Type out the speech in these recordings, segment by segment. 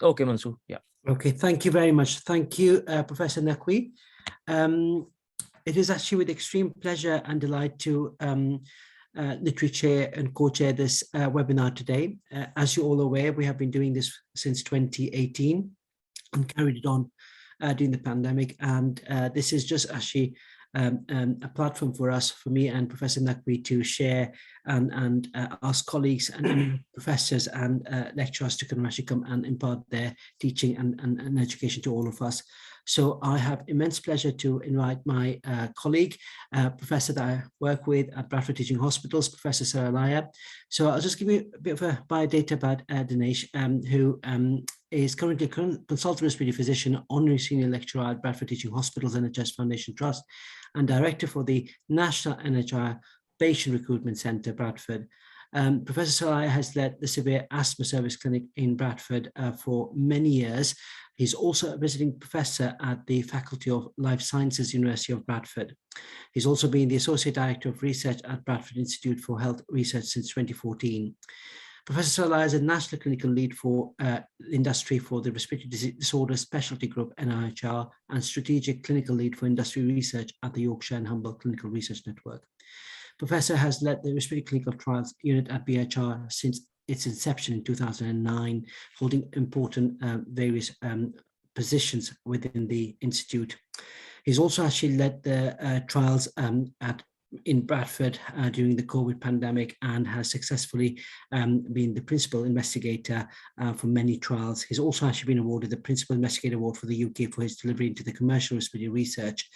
Okay, Mansoor. Yeah. Okay, thank you very much. Thank you, Professor Naqvi. It is actually with extreme pleasure and delight to literally chair and co-chair this webinar today. As you're all aware, we have been doing this since 2018 and carried it on during the pandemic. And this is just actually a platform for us, for me and Professor Naqvi, to share and ask colleagues and professors and lecturers to actually come and impart their teaching and education to all of us. So I have immense pleasure to invite my colleague, professor that I work with at Bradford Teaching Hospitals, Professor Saralaya. So I'll just give you a bit of a biodata about Dinesh, who is currently a consultant respiratory physician, honorary senior lecturer at Bradford Teaching Hospitals NHS Foundation Trust, and director for the National NHR Patient Recruitment Centre, Bradford. Professor Saralaya has led the Severe Asthma Service Clinic in Bradford for many years. He's also a visiting professor at the Faculty of Life Sciences, University of Bradford. He's also been the Associate Director of Research at Bradford Institute for Health Research since 2014. Professor Saralaya is a National Clinical Lead for Industry for the Respiratory Disorders Specialty Group, NIHR, and Strategic Clinical Lead for Industry Research at the Yorkshire and Humble Clinical Research Network. Professor has led the Respiratory Clinical Trials Unit at BHR since its inception in 2009, holding important various positions within the Institute. He's also actually led the trials in Bradford during the COVID pandemic and has successfully been the principal investigator for many trials. He's also actually been awarded the Principal Investigator Award for the UK for his delivery into the commercial respiratory research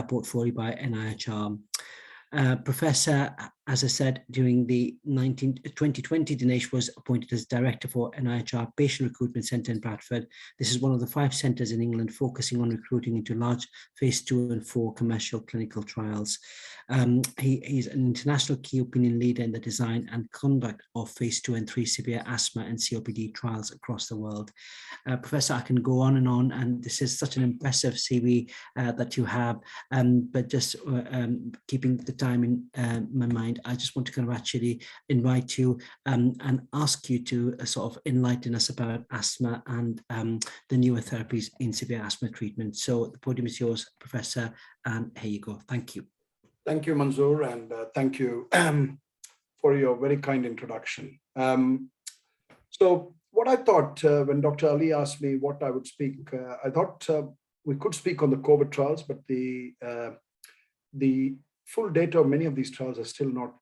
portfolio by NIHR. Professor, as I said, during the 2020, Dinesh was appointed as Director for NIHR Patient Recruitment Centre in Bradford. This is one of the 5 centres in England focusing on recruiting into large phase 2 and 4 commercial clinical trials. He's an international key opinion leader in the design and conduct of phase 2 and 3 severe asthma and COPD trials across the world. Professor, I can go on, and this is such an impressive CV that you have, but just keeping the time in my mind, I just want to kind of actually invite you and ask you to sort of enlighten us about asthma and the newer therapies in severe asthma treatment. So the podium is yours, Professor, and here you go. Thank you. Thank you, Mansoor, and thank you for your very kind introduction. So what I thought when Dr. Ali asked me what I would speak, I thought we could speak on the COVID trials, but the full data of many of these trials are still not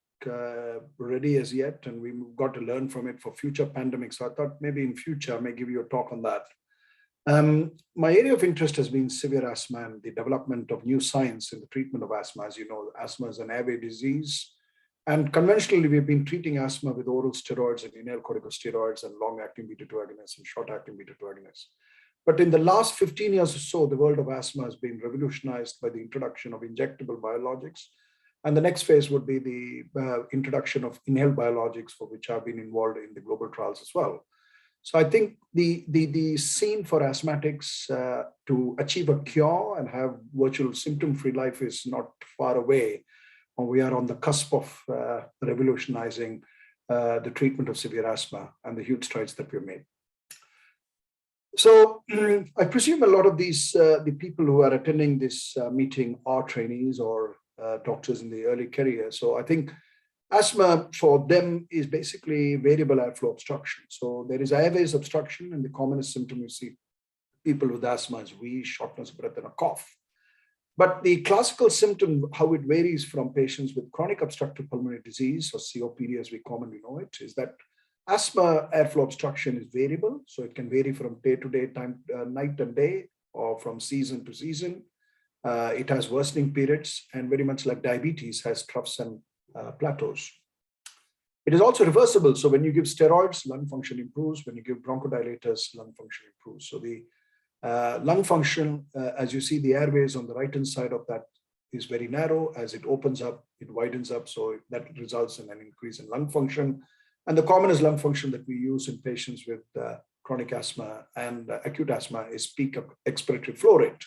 ready as yet, and we've got to learn from it for future pandemics. So I thought maybe in future I may give you a talk on that. My area of interest has been severe asthma and the development of new science in the treatment of asthma. As you know, asthma is an airway disease, and conventionally we've been treating asthma with oral steroids and inhaled corticosteroids and long-acting beta-2 agonists and short-acting beta-2 agonists. But in the last 15 years or so, the world of asthma has been revolutionized by the introduction of injectable biologics. And the next phase would be the introduction of inhaled biologics, for which I've been involved in the global trials as well. So I think the scene for asthmatics to achieve a cure and have virtual symptom-free life is not far away. We are on the cusp of revolutionizing the treatment of severe asthma and the huge strides that we've made. So I presume a lot of these, the people who are attending this meeting are trainees or doctors in the early career. So I think asthma for them is basically variable airflow obstruction. So there is airways obstruction, and the commonest symptom you see people with asthma is wheeze, shortness of breath, and a cough. But the classical symptom, how it varies from patients with chronic obstructive pulmonary disease, or COPD as we commonly know it, is that asthma airflow obstruction is variable. So it can vary from day to day, time, night and day, or from season to season. It has worsening periods, and very much like diabetes, has troughs and plateaus. It is also reversible. So when you give steroids, lung function improves. When you give bronchodilators, lung function improves. So the lung function, as you see, the airways on the right-hand side of that is very narrow. As it opens up, it widens up. So that results in an increase in lung function. And the commonest lung function that we use in patients with chronic asthma and acute asthma is peak expiratory flow rate.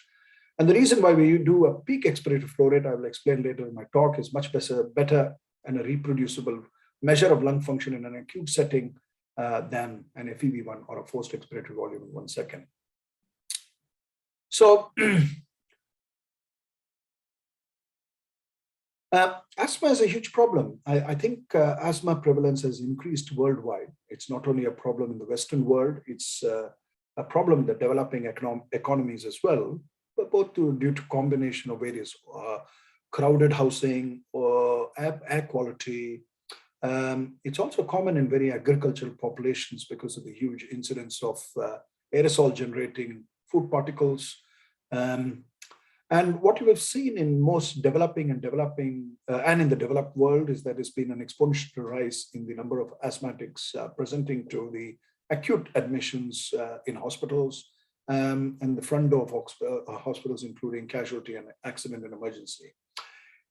And the reason why we do a peak expiratory flow rate, I will explain later in my talk, is much better and a reproducible measure of lung function in an acute setting than an FEV1 or a forced expiratory volume in 1 second. So asthma is a huge problem. I think asthma prevalence has increased worldwide. It's not only a problem in the Western world, it's a problem in the developing economies as well, but both due to combination of various crowded housing or air quality. It's also common in very agricultural populations because of the huge incidence of aerosol generating food particles. And what you have seen in most developing and in the developed world is that there's been an exponential rise in the number of asthmatics presenting to the acute admissions in hospitals and the front door of hospitals, including casualty and accident and emergency.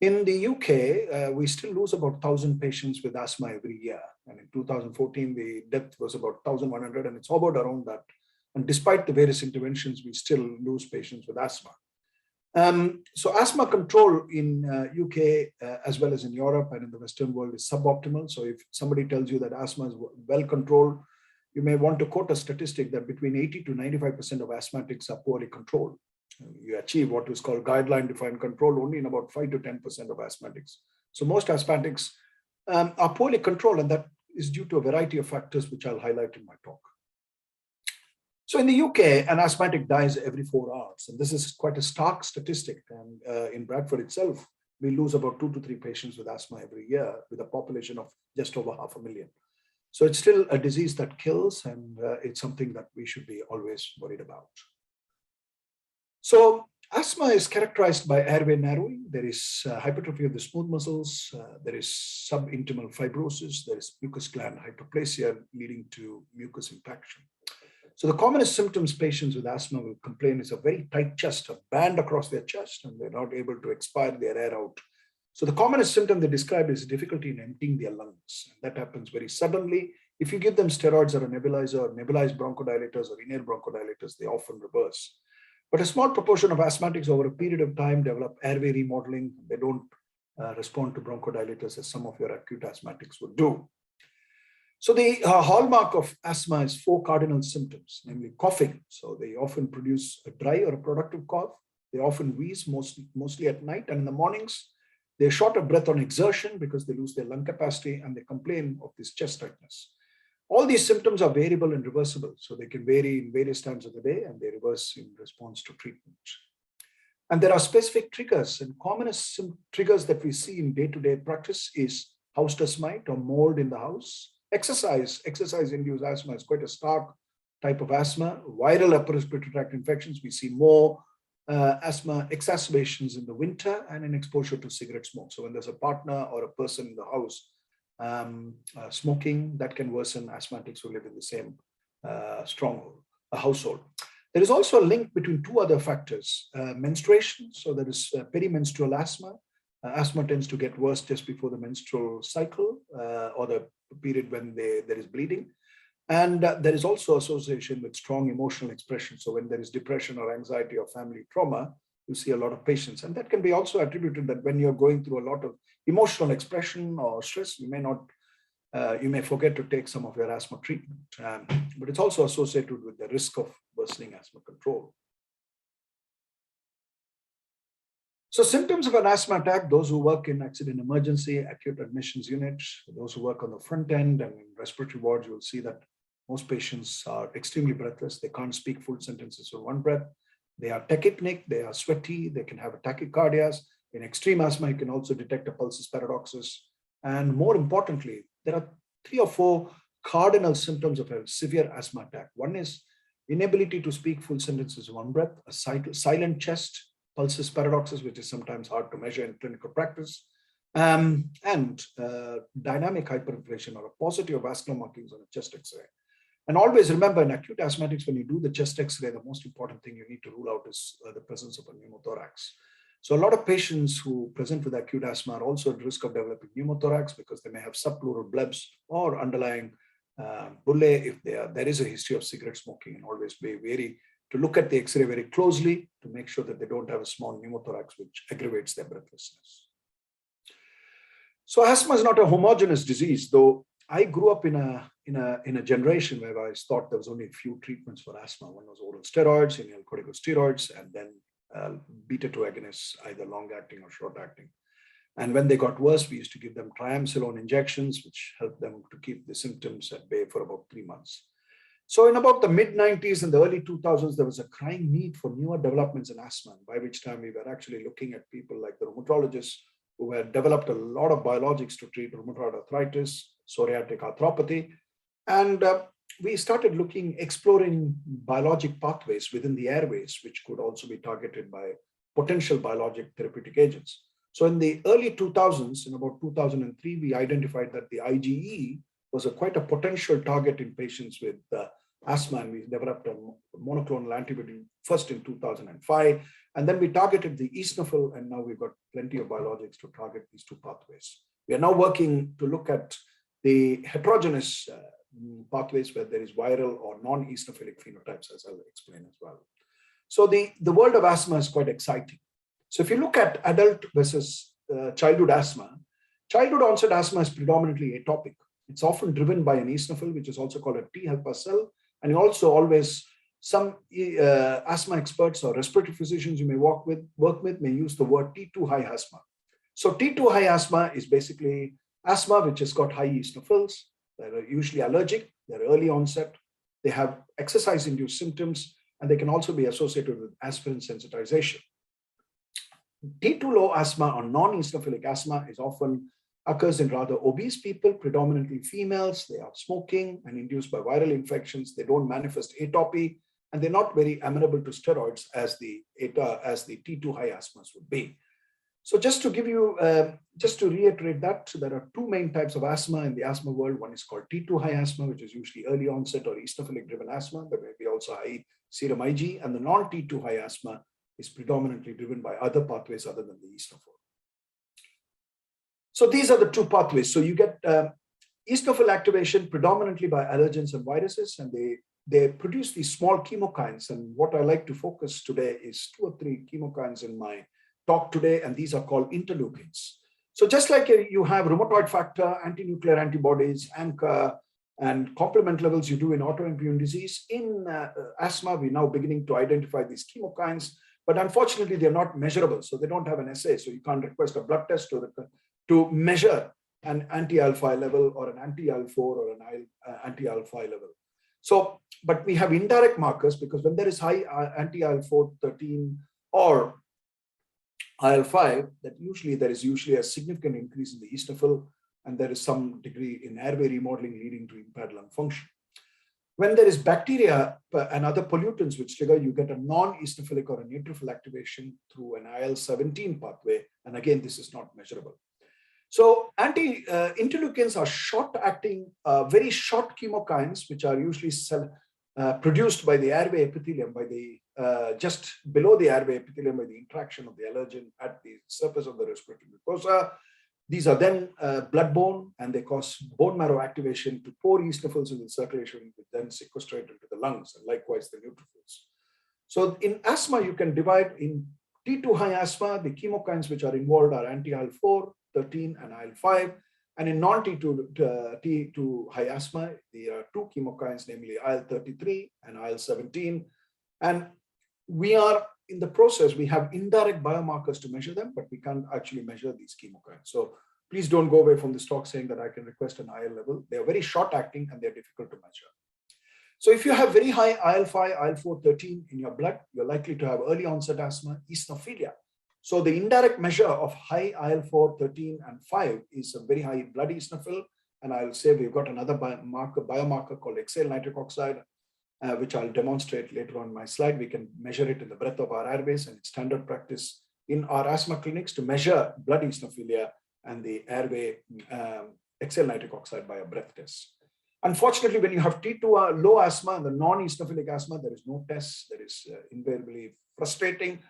In the UK, we still lose about 1,000 patients with asthma every year. And in 2014, the death was about 1,100, and it's hovered around that. And despite the various interventions, we still lose patients with asthma. So asthma control in UK as well as in Europe and in the Western world is suboptimal. So if somebody tells you that asthma is well controlled, you may want to quote a statistic that between 80 to 95% of asthmatics are poorly controlled. You achieve what is called guideline defined control only in about 5 to 10% of asthmatics. So most asthmatics are poorly controlled, and that is due to a variety of factors which I'll highlight in my talk. So in the UK, an asthmatic dies every 4 hours, and this is quite a stark statistic. And in Bradford itself, we lose about 2 to 3 patients with asthma every year, with a population of just over 500,000. So it's still a disease that kills, and it's something that we should be always worried about. So asthma is characterized by airway narrowing. There is hypertrophy of the smooth muscles. There is subintimal fibrosis. There is mucus gland hyperplasia leading to mucus impaction. So the commonest symptoms patients with asthma will complain is a very tight chest, a band across their chest, and they're not able to expire their air out. So the commonest symptom they describe is difficulty in emptying their lungs. And that happens very suddenly. If you give them steroids or a nebulizer or nebulized bronchodilators or inhaled bronchodilators, they often reverse. But a small proportion of asthmatics over a period of time develop airway remodeling. They don't respond to bronchodilators as some of your acute asthmatics would do. So the hallmark of asthma is 4 cardinal symptoms, namely coughing. So they often produce a dry or a productive cough. They often wheeze mostly at night, and in the mornings, they're short of breath on exertion because they lose their lung capacity, and they complain of this chest tightness. All these symptoms are variable and reversible, so they can vary in various times of the day, and they reverse in response to treatment. And there are specific triggers, and commonest triggers that we see in day-to-day practice is house dust mite or mold in the house. Exercise-induced asthma is quite a stark type of asthma. Viral upper respiratory tract infections, we see more asthma exacerbations in the winter and in exposure to cigarette smoke. So when there's a partner or a person in the house smoking, that can worsen asthmatics who live in the same household. There is also a link between 2 other factors, menstruation. So there is perimenstrual asthma. Asthma tends to get worse just before the menstrual cycle or the period when there is bleeding. And there is also association with strong emotional expression. So when there is depression or anxiety or family trauma, you see a lot of patients. And that can be also attributed that when you're going through a lot of emotional expression or stress, you may forget to take some of your asthma treatment. But it's also associated with the risk of worsening asthma control. So symptoms of an asthma attack, those who work in accident emergency, acute admissions units, those who work on the front end and in respiratory wards, you will see that most patients are extremely breathless. They can't speak full sentences in one breath. They are tachypneic, they are sweaty, they can have a tachycardias. In extreme asthma, you can also detect a pulsus paradoxus. And more importantly, there are 3 or 4 cardinal symptoms of a severe asthma attack. One is inability to speak full sentences in one breath, a silent chest, pulsus paradoxus, which is sometimes hard to measure in clinical practice, and dynamic hyperinflation or a paucity of vascular markings on a chest X-ray. And always remember, in acute asthmatics, when you do the chest X-ray, the most important thing you need to rule out is the presence of a pneumothorax. So a lot of patients who present with acute asthma are also at risk of developing pneumothorax because they may have subpleural blebs or underlying bullae if there is a history of cigarette smoking, and always be wary to look at the X-ray very closely to make sure that they don't have a small pneumothorax which aggravates their breathlessness. So asthma is not a homogeneous disease, though I grew up in a generation where I thought there was only a few treatments for asthma. One was oral steroids, inhaled corticosteroids, and then beta-2 agonists, either long-acting or short-acting. And when they got worse, we used to give them triamcinolone injections, which helped them to keep the symptoms at bay for about 3 months. So in about the mid-90s and the early 2000s, there was a crying need for newer developments in asthma, by which time we were actually looking at people like the rheumatologists who had developed a lot of biologics to treat rheumatoid arthritis, psoriatic arthropathy. And we started exploring biologic pathways within the airways, which could also be targeted by potential biologic therapeutic agents. So in the early 2000s, in about 2003, we identified that the IgE was quite a potential target in patients with asthma, and we developed a monoclonal antibody first in 2005, and then we targeted the eosinophil, and now we've got plenty of biologics to target these two pathways. We are now working to look at the heterogeneous pathways where there is viral or non-eosinophilic phenotypes, as I'll explain as well. So the world of asthma is quite exciting. So if you look at adult versus childhood asthma, childhood onset asthma is predominantly atopic. It's often driven by an eosinophil, which is also called a T helper cell. And also always some asthma experts or respiratory physicians you may work with may use the word T2 high asthma. So T2 high asthma is basically asthma which has got high eosinophils. They're usually allergic, they're early onset, they have exercise-induced symptoms, and they can also be associated with aspirin sensitization. T2 low asthma or non-eosinophilic asthma occurs in rather obese people, predominantly females. They are smoking and induced by viral infections. They don't manifest atopy, and they're not very amenable to steroids as the T2 high asthmas would be. So just to give you, just to reiterate that, there are two main types of asthma in the asthma world. One is called T2 high asthma, which is usually early onset or eosinophilic driven asthma. There may be also high serum Ig, and the non-T2 high asthma is predominantly driven by other pathways other than the eosinophil. So these are the two pathways. So you get eosinophil activation predominantly by allergens and viruses, and they produce these small chemokines. And what I like to focus today is 2 or 3 chemokines in my talk today, and these are called interleukins. So just like you have rheumatoid factor, anti-nuclear antibodies, ANCA, and complement levels you do in autoimmune disease, in asthma, we're now beginning to identify these chemokines, but unfortunately, they're not measurable. So they don't have an assay. So you can't request a blood test to measure an anti-IL-5 level or an anti-IL-4 or an anti-IL-5 level. So, but we have indirect markers, because when there is high anti-IL-4, 13 or IL-5, there is usually a significant increase in the eosinophil, and there is some degree in airway remodeling leading to impaired lung function. When there is bacteria and other pollutants which trigger, you get a non-eosinophilic or a neutrophil activation through an IL-17 pathway, and again, this is not measurable. So interleukins are short-acting, very short chemokines, which are usually produced by the airway epithelium, by the just below the airway epithelium, by the interaction of the allergen at the surface of the respiratory mucosa. These are then bloodborne, and they cause bone marrow activation to pour eosinophils in the circulation, which then sequestrate into the lungs, and likewise the neutrophils. So in asthma, you can divide in T2 high asthma, the chemokines which are involved are anti-IL-4, 13, and IL-5. And in non-T2 high asthma, there are 2 chemokines, namely IL-33 and IL-17. And we are in the process, we have indirect biomarkers to measure them, but we can't actually measure these chemokines. So please don't go away from this talk saying that I can request an IL level. They are very short acting and they're difficult to measure. So if you have very high IL-5, IL-4, 13 in your blood, you're likely to have early onset asthma, eosinophilia. So the indirect measure of high IL-4, 13, and 5 is a very high blood eosinophil. And I'll say we've got another biomarker called exhaled nitric oxide, which I'll demonstrate later on my slide. We can measure it in the breadth of our airways, and it's standard practice in our asthma clinics to measure blood eosinophilia and the airway exhaled nitric oxide by a breath test. Unfortunately, when you have T2 low asthma and the non-eosinophilic asthma, there is no test. That is invariably frustrating.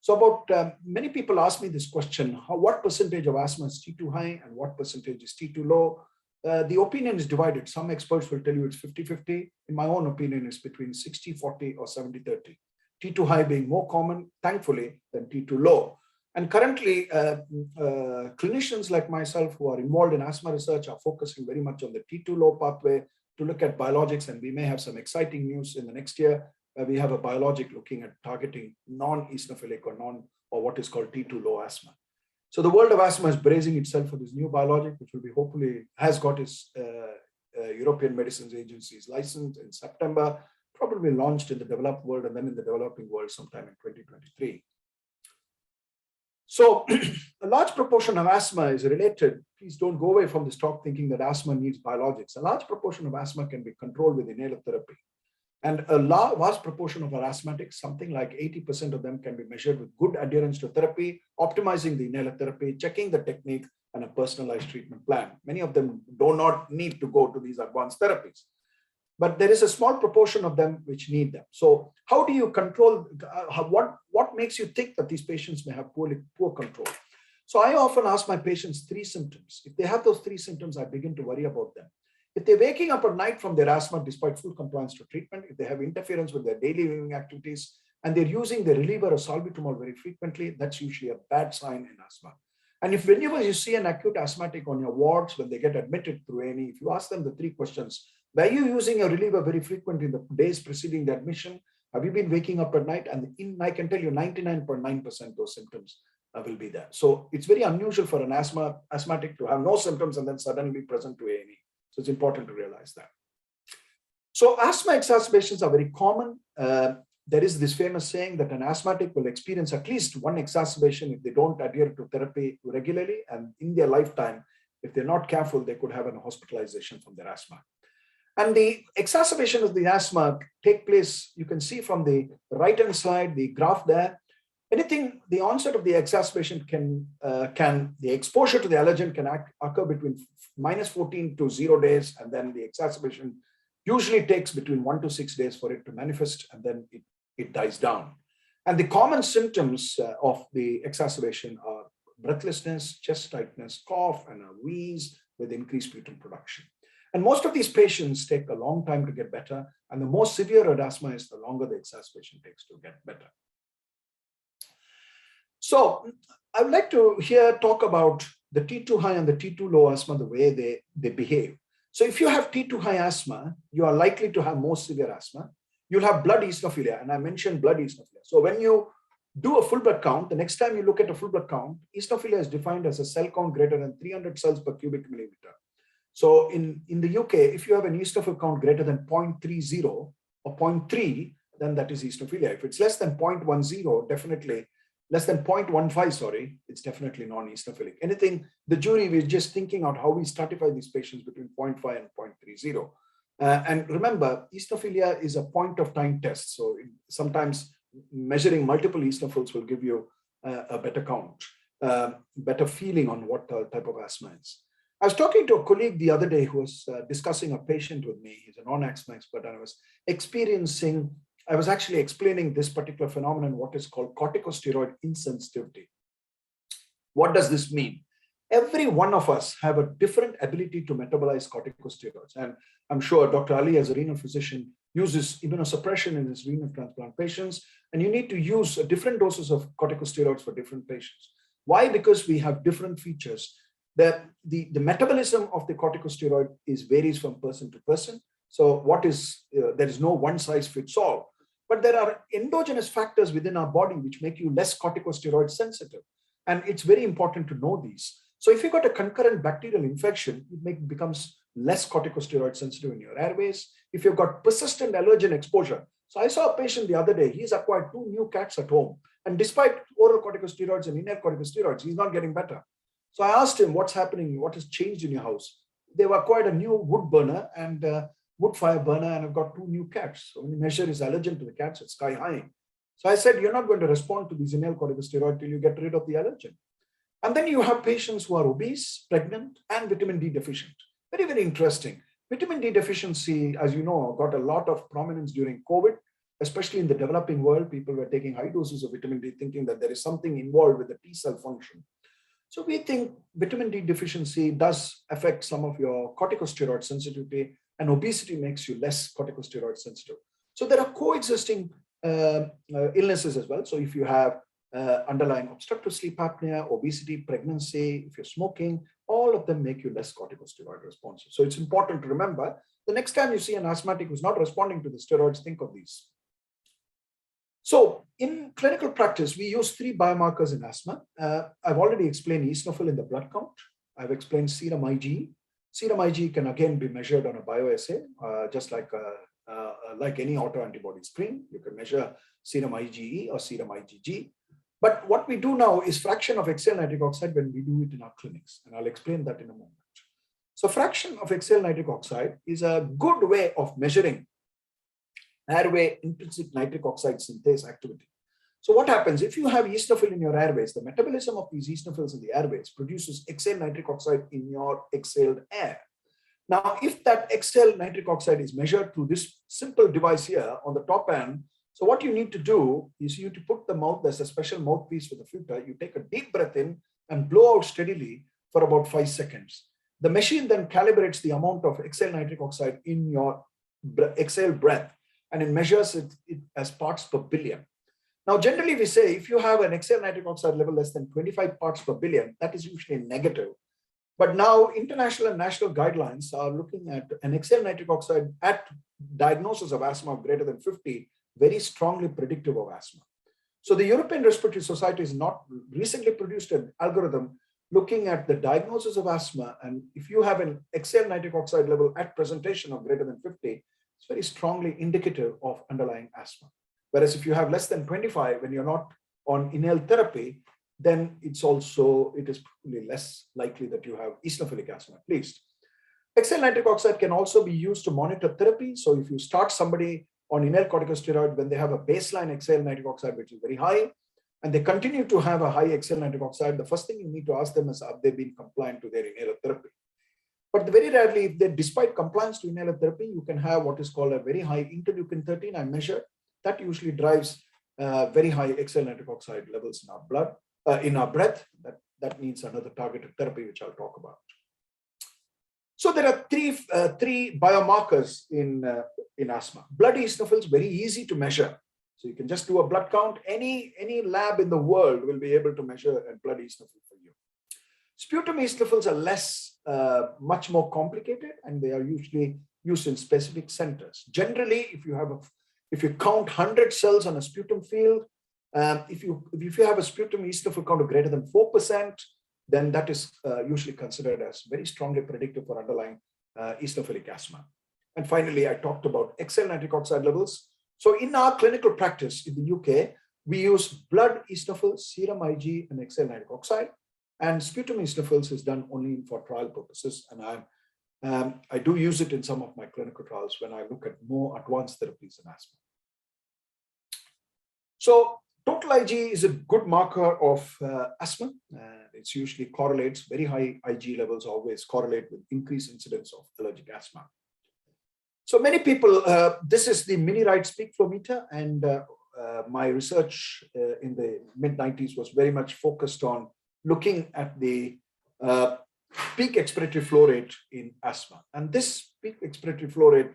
So about many people ask me this question: what percentage of asthma is T2 high and what percentage is T2 low? The opinion is divided. Some experts will tell you it's 50-50. In my own opinion, it's between 60-40 or 70-30. T2 high being more common, thankfully, than T2 low. And currently, clinicians like myself who are involved in asthma research are focusing very much on the T2 low pathway to look at biologics, and we may have some exciting news in the next year where we have a biologic looking at targeting non-eosinophilic or what is called T2 low asthma. So the world of asthma is bracing itself for this new biologic, which will be hopefully has got its European Medicines Agency's license in September, probably launched in the developed world and then in the developing world sometime in 2023. So a large proportion of asthma is related. Please don't go away from this talk thinking that asthma needs biologics. A large proportion of asthma can be controlled with inhaler therapy. And a vast proportion of our asthmatics, something like 80% of them, can be measured with good adherence to therapy, optimizing the inhaler therapy, checking the technique, and a personalized treatment plan. Many of them do not need to go to these advanced therapies, but there is a small proportion of them which need them. So how do you control, what makes you think that these patients may have poor control? So I often ask my patients 3 symptoms. If they have those 3 symptoms, I begin to worry about them. If they're waking up at night from their asthma despite full compliance to treatment, if they have interference with their daily living activities, and they're using the reliever or salbutamol very frequently, that's usually a bad sign in asthma. And if whenever you see an acute asthmatic on your wards, when they get admitted through A&E, if you ask them the 3 questions, were you using a reliever very frequently in the days preceding the admission? Have you been waking up at night? And I can tell you 99.9% those symptoms will be there. So it's very unusual for an asthmatic to have no symptoms and then suddenly be present to A&E. So it's important to realize that. So asthma exacerbations are very common. There is this famous saying that an asthmatic will experience at least 1 exacerbation if they don't adhere to therapy regularly. And in their lifetime, if they're not careful, they could have a hospitalization from their asthma. And the exacerbation of the asthma take place, you can see from the right-hand side, the graph there. The onset of the exacerbation the exposure to the allergen can occur between -14 to 0 days, and then the exacerbation usually takes between 1 to 6 days for it to manifest, and then it dies down. And the common symptoms of the exacerbation are breathlessness, chest tightness, cough, and a wheeze with increased sputum production. And most of these patients take a long time to get better, and the more severe asthma is, the longer the exacerbation takes to get better. So I would like to here talk about the T2 high and the T2 low asthma, the way they behave. So if you have T2 high asthma, you are likely to have more severe asthma. You'll have blood eosinophilia, and I mentioned blood eosinophilia. So when you do a full blood count, the next time you look at a full blood count, eosinophilia is defined as a cell count greater than 300 cells per cubic millimeter. So in the UK, if you have an eosinophil count greater than 0.30 or 0.3, then that is eosinophilia. If it's less than 0.10, definitely less than 0.15, sorry, it's definitely non-eosinophilic. Anything, the jury, we're just thinking out how we stratify these patients between 0.5 and 0.30. And remember, eosinophilia is a point of time test. So sometimes measuring multiple eosinophils will give you a better count, better feeling on what type of asthma is. I was talking to a colleague the other day who was discussing a patient with me. He's a non-asthma expert, and I was actually explaining this particular phenomenon, what is called corticosteroid insensitivity. What does this mean? Every one of us have a different ability to metabolize corticosteroids. And I'm sure Dr. Ali, as a renal physician, uses immunosuppression in his renal transplant patients, and you need to use different doses of corticosteroids for different patients. Why? Because we have different features. The metabolism of the corticosteroid varies from person to person. So there is no one size fits all. But there are endogenous factors within our body which make you less corticosteroid sensitive. And it's very important to know these. So if you've got a concurrent bacterial infection, it becomes less corticosteroid sensitive in your airways. If you've got persistent allergen exposure. So I saw a patient the other day, he's acquired 2 new cats at home. And despite oral corticosteroids and inhaled corticosteroids, he's not getting better. So I asked him, what's happening? What has changed in your house? They've acquired a new wood burner and wood fire burner, and I've got 2 new cats. So when you measure his allergen to the cats, it's sky high. So I said, you're not going to respond to these inhaled corticosteroid till you get rid of the allergen. And then you have patients who are obese, pregnant, and vitamin D deficient. Very, very interesting. Vitamin D deficiency, as you know, got a lot of prominence during COVID, especially in the developing world. People were taking high doses of vitamin D thinking that there is something involved with the T cell function. So we think vitamin D deficiency does affect some of your corticosteroid sensitivity, and obesity makes you less corticosteroid sensitive. So there are coexisting illnesses as well. So if you have underlying obstructive sleep apnea, obesity, pregnancy, if you're smoking, all of them make you less corticosteroid responsive. So it's important to remember, the next time you see an asthmatic who's not responding to the steroids, think of these. So in clinical practice, we use 3 biomarkers in asthma. I've already explained eosinophil in the blood count. I've explained serum IgE. Serum IgE can again be measured on a bioassay, just like any autoantibody screen. You can measure serum IgE or serum IgG. But what we do now is fraction of exhaled nitric oxide when we do it in our clinics. And I'll explain that in a moment. So fraction of exhaled nitric oxide is a good way of measuring airway intrinsic nitric oxide synthase activity. So what happens if you have eosinophil in your airways? The metabolism of these eosinophils in the airways produces exhaled nitric oxide in your exhaled air. Now, if that exhaled nitric oxide is measured through this simple device here on the top end, so what you need to do is you need to put the mouth, there's a special mouthpiece with a filter, you take a deep breath in and blow out steadily for about 5 seconds. The machine then calibrates the amount of exhaled nitric oxide in your exhaled breath, and it measures it as parts per billion. Now, generally we say if you have an exhaled nitric oxide level less than 25 parts per billion, that is usually negative. But now international and national guidelines are looking at an exhaled nitric oxide at diagnosis of asthma of greater than 50, very strongly predictive of asthma. So the European Respiratory Society has not recently produced an algorithm looking at the diagnosis of asthma. And if you have an exhaled nitric oxide level at presentation of greater than 50, it's very strongly indicative of underlying asthma. Whereas if you have less than 25, when you're not on inhaled therapy, then it is probably less likely that you have eosinophilic asthma at least. Exhaled nitric oxide can also be used to monitor therapy. So if you start somebody on inhaled corticosteroid when they have a baseline exhaled nitric oxide, which is very high, and they continue to have a high exhaled nitric oxide, the first thing you need to ask them is, have they been compliant to their inhaler therapy? But very rarely, if they, despite compliance to inhaler therapy, you can have what is called a very high interleukin 13 I measured. That usually drives very high exhaled nitric oxide levels in our blood, in our breath. That needs another targeted therapy, which I'll talk about. So there are three biomarkers in asthma. Blood eosinophils, very easy to measure. So you can just do a blood count. Any lab in the world will be able to measure a blood eosinophil for you. Sputum eosinophils are much more complicated, and they are usually used in specific centers. Generally, if you count 100 cells on a sputum field, if you have a sputum eosinophil count of greater than 4%, then that is usually considered as very strongly predictive for underlying eosinophilic asthma. And finally, I talked about exhaled nitric oxide levels. So in our clinical practice in the UK, we use blood eosinophils, serum Ig, and exhaled nitric oxide. And sputum eosinophils is done only for trial purposes. And I do use it in some of my clinical trials when I look at more advanced therapies in asthma. So total Ig is a good marker of asthma. It usually correlates, very high Ig levels always correlate with increased incidence of allergic asthma. So many people, this is the mini right peak flow meter, and my research in the mid-90s was very much focused on looking at the peak expiratory flow rate in asthma. And this peak expiratory flow rate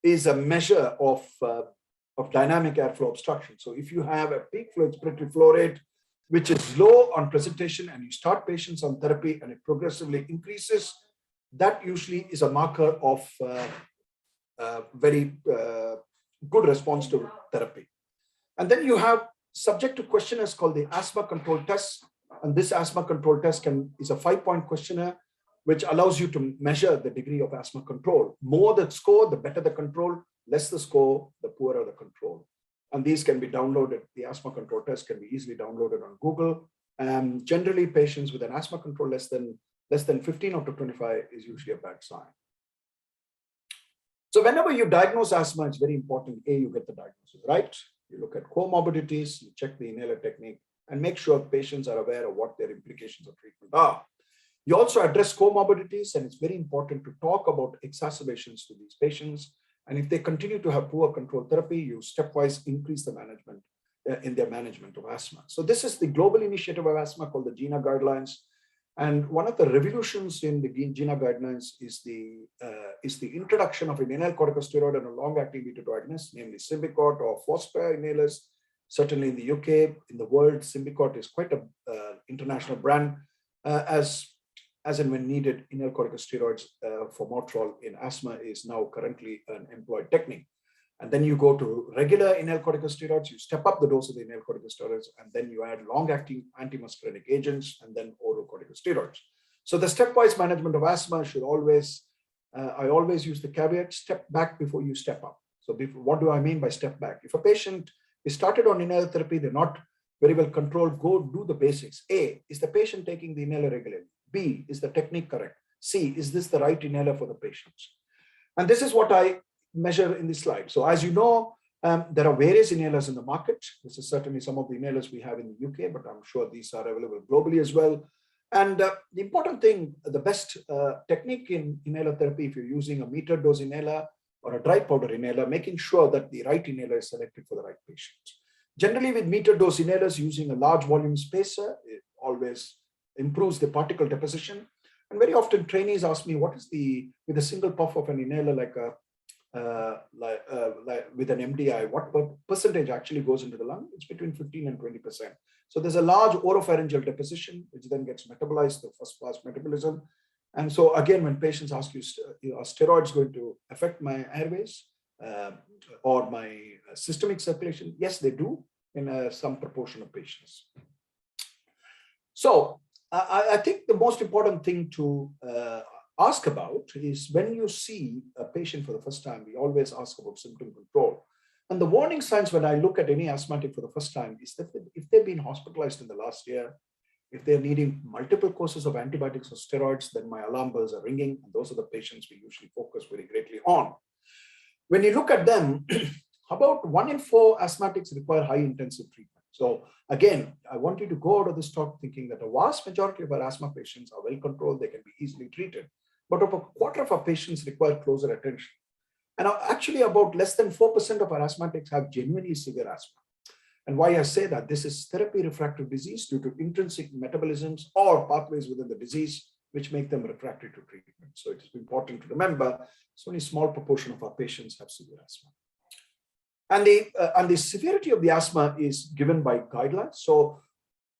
is a measure of dynamic airflow obstruction. So if you have a peak expiratory flow rate, which is low on presentation, and you start patients on therapy and it progressively increases, that usually is a marker of very good response to therapy. And then you have subjective questionnaires called the asthma control test. And this asthma control test is a 5-point questionnaire, which allows you to measure the degree of asthma control. More the score, the better the control. Less the score, the poorer the control. And these can be downloaded. The asthma control test can be easily downloaded on Google. And generally, patients with an asthma control less than 15 out of 25 is usually a bad sign. So whenever you diagnose asthma, it's very important, you get the diagnosis right. You look at comorbidities, you check the inhaler technique, and make sure patients are aware of what their implications of treatment are. You also address comorbidities, and it's very important to talk about exacerbations to these patients. And if they continue to have poor control therapy, you stepwise increase the management in their management of asthma. So this is the global initiative of asthma called the GINA guidelines. And one of the revolutions in the GINA guidelines is the introduction of an inhaled corticosteroid and a long-acting beta-2 agonist, namely Symbicort or Fospir inhalers. Certainly in the UK, in the world, Symbicort is quite a international brand, as and when needed. Inhaled corticosteroids for Motrol in asthma is now currently an employed technique. And then you go to regular inhaled corticosteroids, you step up the dose of the inhaled corticosteroids, and then you add long-acting antimuscarinic agents, and then oral corticosteroids. So the stepwise management of asthma should always, I always use the caveat, step back before you step up. So what do I mean by step back? If a patient is started on inhaler therapy, they're not very well controlled, go do the basics. A, is the patient taking the inhaler regularly? B, is the technique correct? C, is this the right inhaler for the patients? And this is what I measure in this slide. So as you know, there are various inhalers in the market. This is certainly some of the inhalers we have in the UK, but I'm sure these are available globally as well. And the important thing, the best technique in inhaler therapy, if you're using a metered dose inhaler or a dry powder inhaler, making sure that the right inhaler is selected for the right patient. Generally with metered dose inhalers, using a large volume spacer, it always improves the particle deposition. And very often trainees ask me, what is with a single puff of an inhaler like with an MDI, what percentage actually goes into the lung? It's between 15 and 20%. So there's a large oropharyngeal deposition, which then gets metabolized through first-pass metabolism. And so again, when patients ask you, are steroids going to affect my airways or my systemic circulation? Yes, they do in some proportion of patients. So I think the most important thing to ask about is when you see a patient for the first time, we always ask about symptom control. And the warning signs when I look at any asthmatic for the first time is that if they've been hospitalized in the last year, if they're needing multiple courses of antibiotics or steroids, then my alarm bells are ringing. And those are the patients we usually focus very greatly on. When you look at them, about 1 in 4 asthmatics require high intensive treatment. So again, I want you to go out of this talk thinking that a vast majority of our asthma patients are well controlled, they can be easily treated. But about a quarter of our patients require closer attention. And actually about less than 4% of our asthmatics have genuinely severe asthma. And why I say that, this is therapy refractory disease due to intrinsic metabolisms or pathways within the disease, which make them refractory to treatment. So it is important to remember, it's only a small proportion of our patients have severe asthma. And the severity of the asthma is given by guidelines. So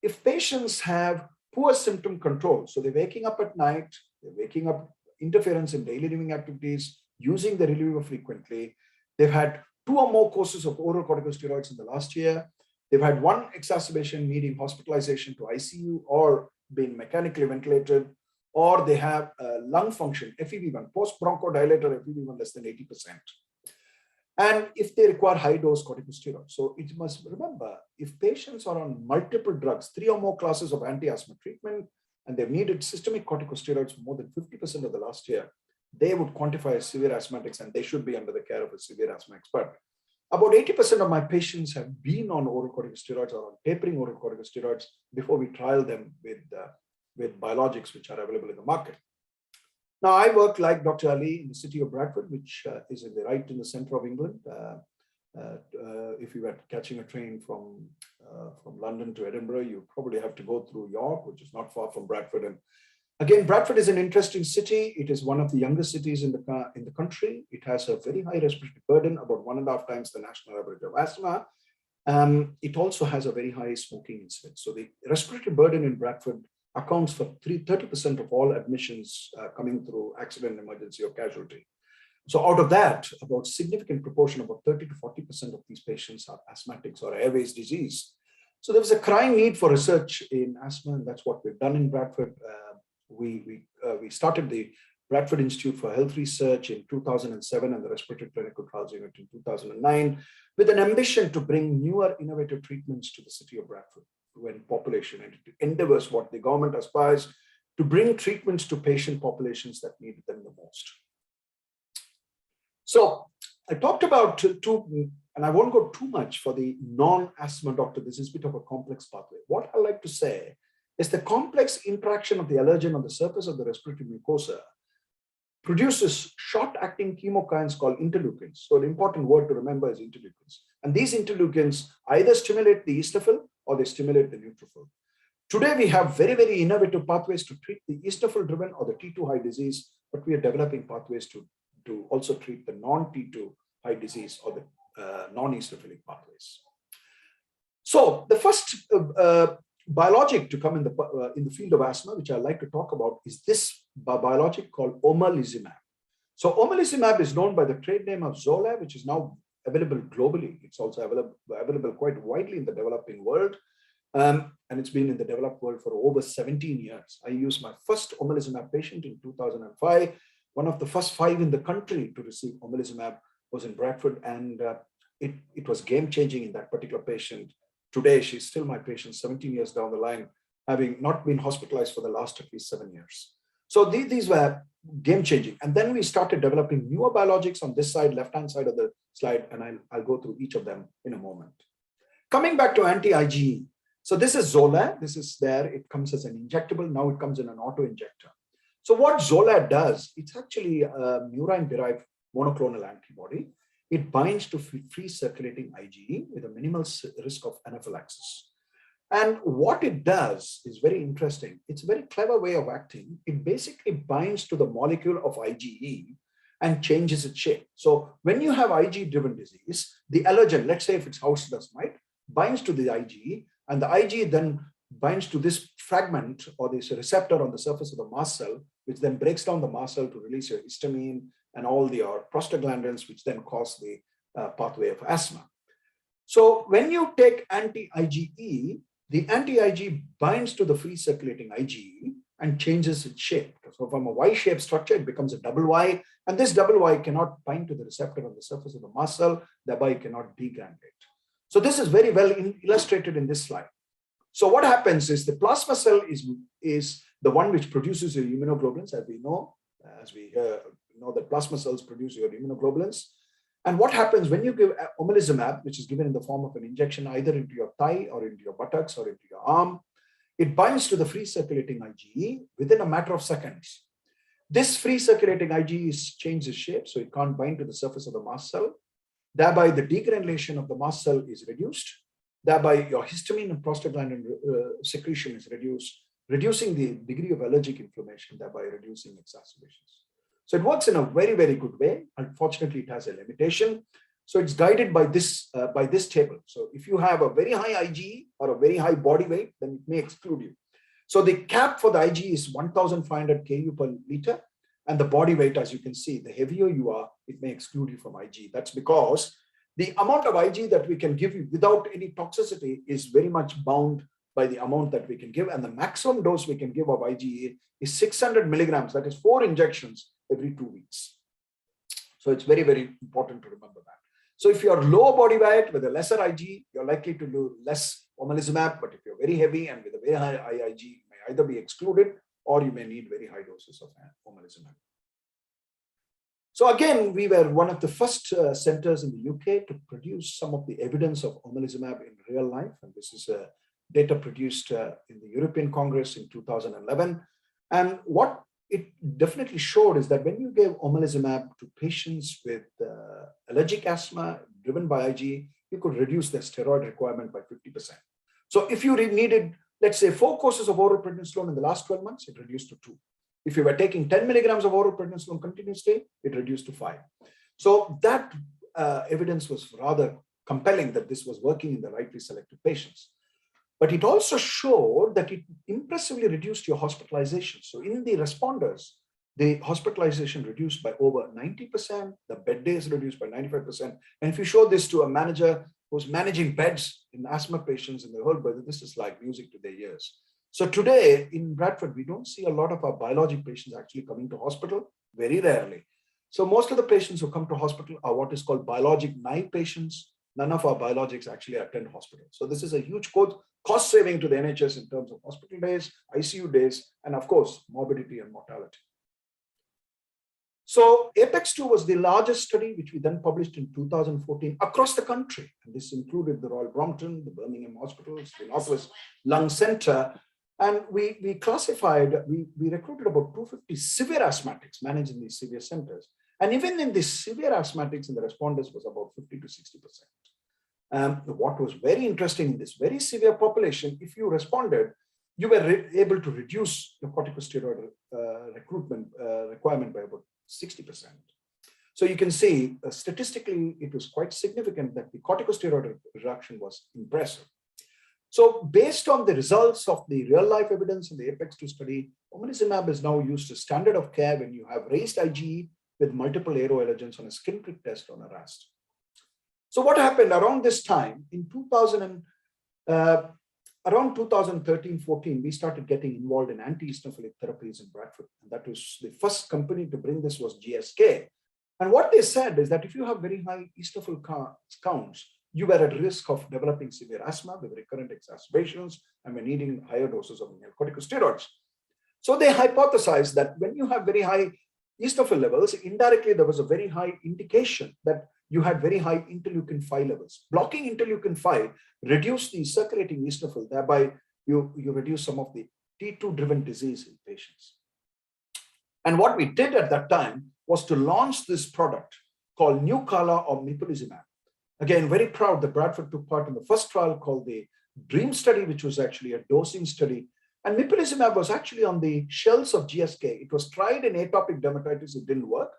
if patients have poor symptom control, so they're waking up at night, they're waking up, interference in daily living activities, using the reliever frequently, they've had 2 or more courses of oral corticosteroids in the last year, they've had 1 exacerbation needing hospitalization to ICU or being mechanically ventilated, or they have lung function, FEV1, post-bronchodilator FEV1 less than 80%. And if they require high-dose corticosteroids. So it must remember, if patients are on multiple drugs, 3 or more classes of anti-asthma treatment, and they've needed systemic corticosteroids for more than 50% of the last year, they would quantify as severe asthmatics and they should be under the care of a severe asthma expert. About 80% of my patients have been on oral corticosteroids or on tapering oral corticosteroids before we trial them with biologics, which are available in the market. Now, I work like Dr. Ali in the city of Bradford, which is right in the center of England. If you were catching a train from London to Edinburgh, you probably have to go through York, which is not far from Bradford. And again, Bradford is an interesting city. It is one of the youngest cities in the country. It has a very high respiratory burden, about 1.5 times the national average of asthma. It also has a very high smoking incidence. So the respiratory burden in Bradford accounts for 30% of all admissions coming through accident, emergency, or casualty. So out of that, about significant proportion, about 30 to 40% of these patients are asthmatics or airways disease. So there was a crying need for research in asthma, and that's what we've done in Bradford. We started the Bradford Institute for Health Research in 2007 and the Respiratory Clinical Trials Unit in 2009, with an ambition to bring newer innovative treatments to the city of Bradford, when population and it endeavors what the government aspires to bring treatments to patient populations that need them the most. So I talked about 2, and I won't go too much for the non-asthma doctor. This is a bit of a complex pathway. What I like to say is the complex interaction of the allergen on the surface of the respiratory mucosa produces short-acting chemokines called interleukins. So the important word to remember is interleukins. And these interleukins either stimulate the eosinophil or they stimulate the neutrophil. Today, we have very, very innovative pathways to treat the eosinophil-driven or the T2 high disease, but we are developing pathways to also treat the non-T2 high disease or the non-eosinophilic pathways. So the first biologic to come in the field of asthma, which I'd like to talk about, is this biologic called omalizumab. So omalizumab is known by the trade name of Xolair, which is now available globally. It's also available quite widely in the developing world. And it's been in the developed world for over 17 years. I used my first omalizumab patient in 2005. One of the first 5 in the country to receive omalizumab was in Bradford, and it was game-changing in that particular patient. Today, she's still my patient 17 years down the line, having not been hospitalized for the last at least 7 years. So these were game-changing. And then we started developing newer biologics on this side, left-hand side of the slide, and I'll go through each of them in a moment. Coming back to anti-IgE. So this is Xolair. This is there. It comes as an injectable. Now it comes in an auto-injector. So what Xolair does, it's actually a murine-derived monoclonal antibody. It binds to free circulating IgE with a minimal risk of anaphylaxis. And what it does is very interesting. It's a very clever way of acting. It basically binds to the molecule of IgE and changes its shape. So when you have IgE-driven disease, the allergen, let's say if it's house dust mite, binds to the IgE, and the IgE then binds to this fragment or this receptor on the surface of the mast cell, which then breaks down the mast cell to release your histamine and all the prostaglandins, which then cause the pathway of asthma. So when you take anti-IgE, the anti-IgE binds to the free circulating IgE and changes its shape. So from a Y-shaped structure, it becomes a double Y, and this double Y cannot bind to the receptor on the surface of the mast cell, thereby it cannot degranulate. So this is very well illustrated in this slide. So what happens is the plasma cell is the one which produces your immunoglobulins, as we know that plasma cells produce your immunoglobulins. And what happens when you give omalizumab, which is given in the form of an injection either into your thigh or into your buttocks or into your arm, it binds to the free circulating IgE within a matter of seconds. This free circulating IgE changes shape, so it can't bind to the surface of the mast cell. Thereby, the degranulation of the mast cell is reduced. Thereby, your histamine and prostaglandin secretion is reduced, reducing the degree of allergic inflammation, thereby reducing exacerbations. So it works in a very, very good way. Unfortunately, it has a limitation. So it's guided by this table. So if you have a very high IgE or a very high body weight, then it may exclude you. So the cap for the IgE is 1,500 Ku per liter. And the body weight, as you can see, the heavier you are, it may exclude you from IgE. That's because the amount of IgE that we can give you without any toxicity is very much bound by the amount that we can give. And the maximum dose we can give of IgE is 600 milligrams. That is 4 injections every 2 weeks. So it's very, very important to remember that. So if you're low body weight with a lesser IgE, you're likely to do less omalizumab. But if you're very heavy and with a very high IgE, you may either be excluded or you may need very high doses of omalizumab. So again, we were one of the first centers in the UK to produce some of the evidence of omalizumab in real life. And this is data produced in the European Congress in 2011. And what it definitely showed is that when you gave omalizumab to patients with allergic asthma driven by IgE, you could reduce their steroid requirement by 50%. So if you needed, let's say, 4 courses of oral prednisolone in the last 12 months, it reduced to 2. If you were taking 10 milligrams of oral prednisolone continuously, it reduced to 5. So that evidence was rather compelling that this was working in the rightly selected patients. But it also showed that it impressively reduced your hospitalization. So in the responders, the hospitalization reduced by over 90%, the bed days reduced by 95%. And if you show this to a manager who's managing beds in asthma patients in the whole body, this is like music to their ears. So today in Bradford, we don't see a lot of our biologic patients actually coming to hospital, very rarely. So most of the patients who come to hospital are what is called biologic naive patients. None of our biologics actually attend hospital. So this is a huge cost saving to the NHS in terms of hospital days, ICU days, and of course, morbidity and mortality. So APEX-2 was the largest study, which we then published in 2014 across the country. And this included the Royal Brompton, the Birmingham Hospitals, the Northwest Lung Center. And we recruited about 250 severe asthmatics managed in these severe centers. And even in the severe asthmatics in the responders was about 50 to 60%. What was very interesting in this very severe population, if you responded, you were able to reduce your corticosteroid requirement by about 60%. So you can see statistically, it was quite significant that the corticosteroid reduction was impressive. So based on the results of the real-life evidence in the APEX-2 study, omalizumab is now used as standard of care when you have raised IgE with multiple aeroallergens on a skin prick test on a RAST. So what happened around this time, in around 2013-14, we started getting involved in anti-eosinophilic therapies in Bradford. And that was the first company to bring this was GSK. And what they said is that if you have very high eosinophil counts, you were at risk of developing severe asthma with recurrent exacerbations and were needing higher doses of corticosteroids. So they hypothesized that when you have very high eosinophil levels, indirectly there was a very high indication that you had very high interleukin-5 levels. Blocking interleukin-5 reduced the circulating eosinophil, thereby you reduce some of the T2-driven disease in patients. And what we did at that time was to launch this product called Nucala or mepolizumab. Again, very proud that Bradford took part in the first trial called the DREAM study, which was actually a dosing study. And mepolizumab was actually on the shelves of GSK. It was tried in atopic dermatitis, it didn't work.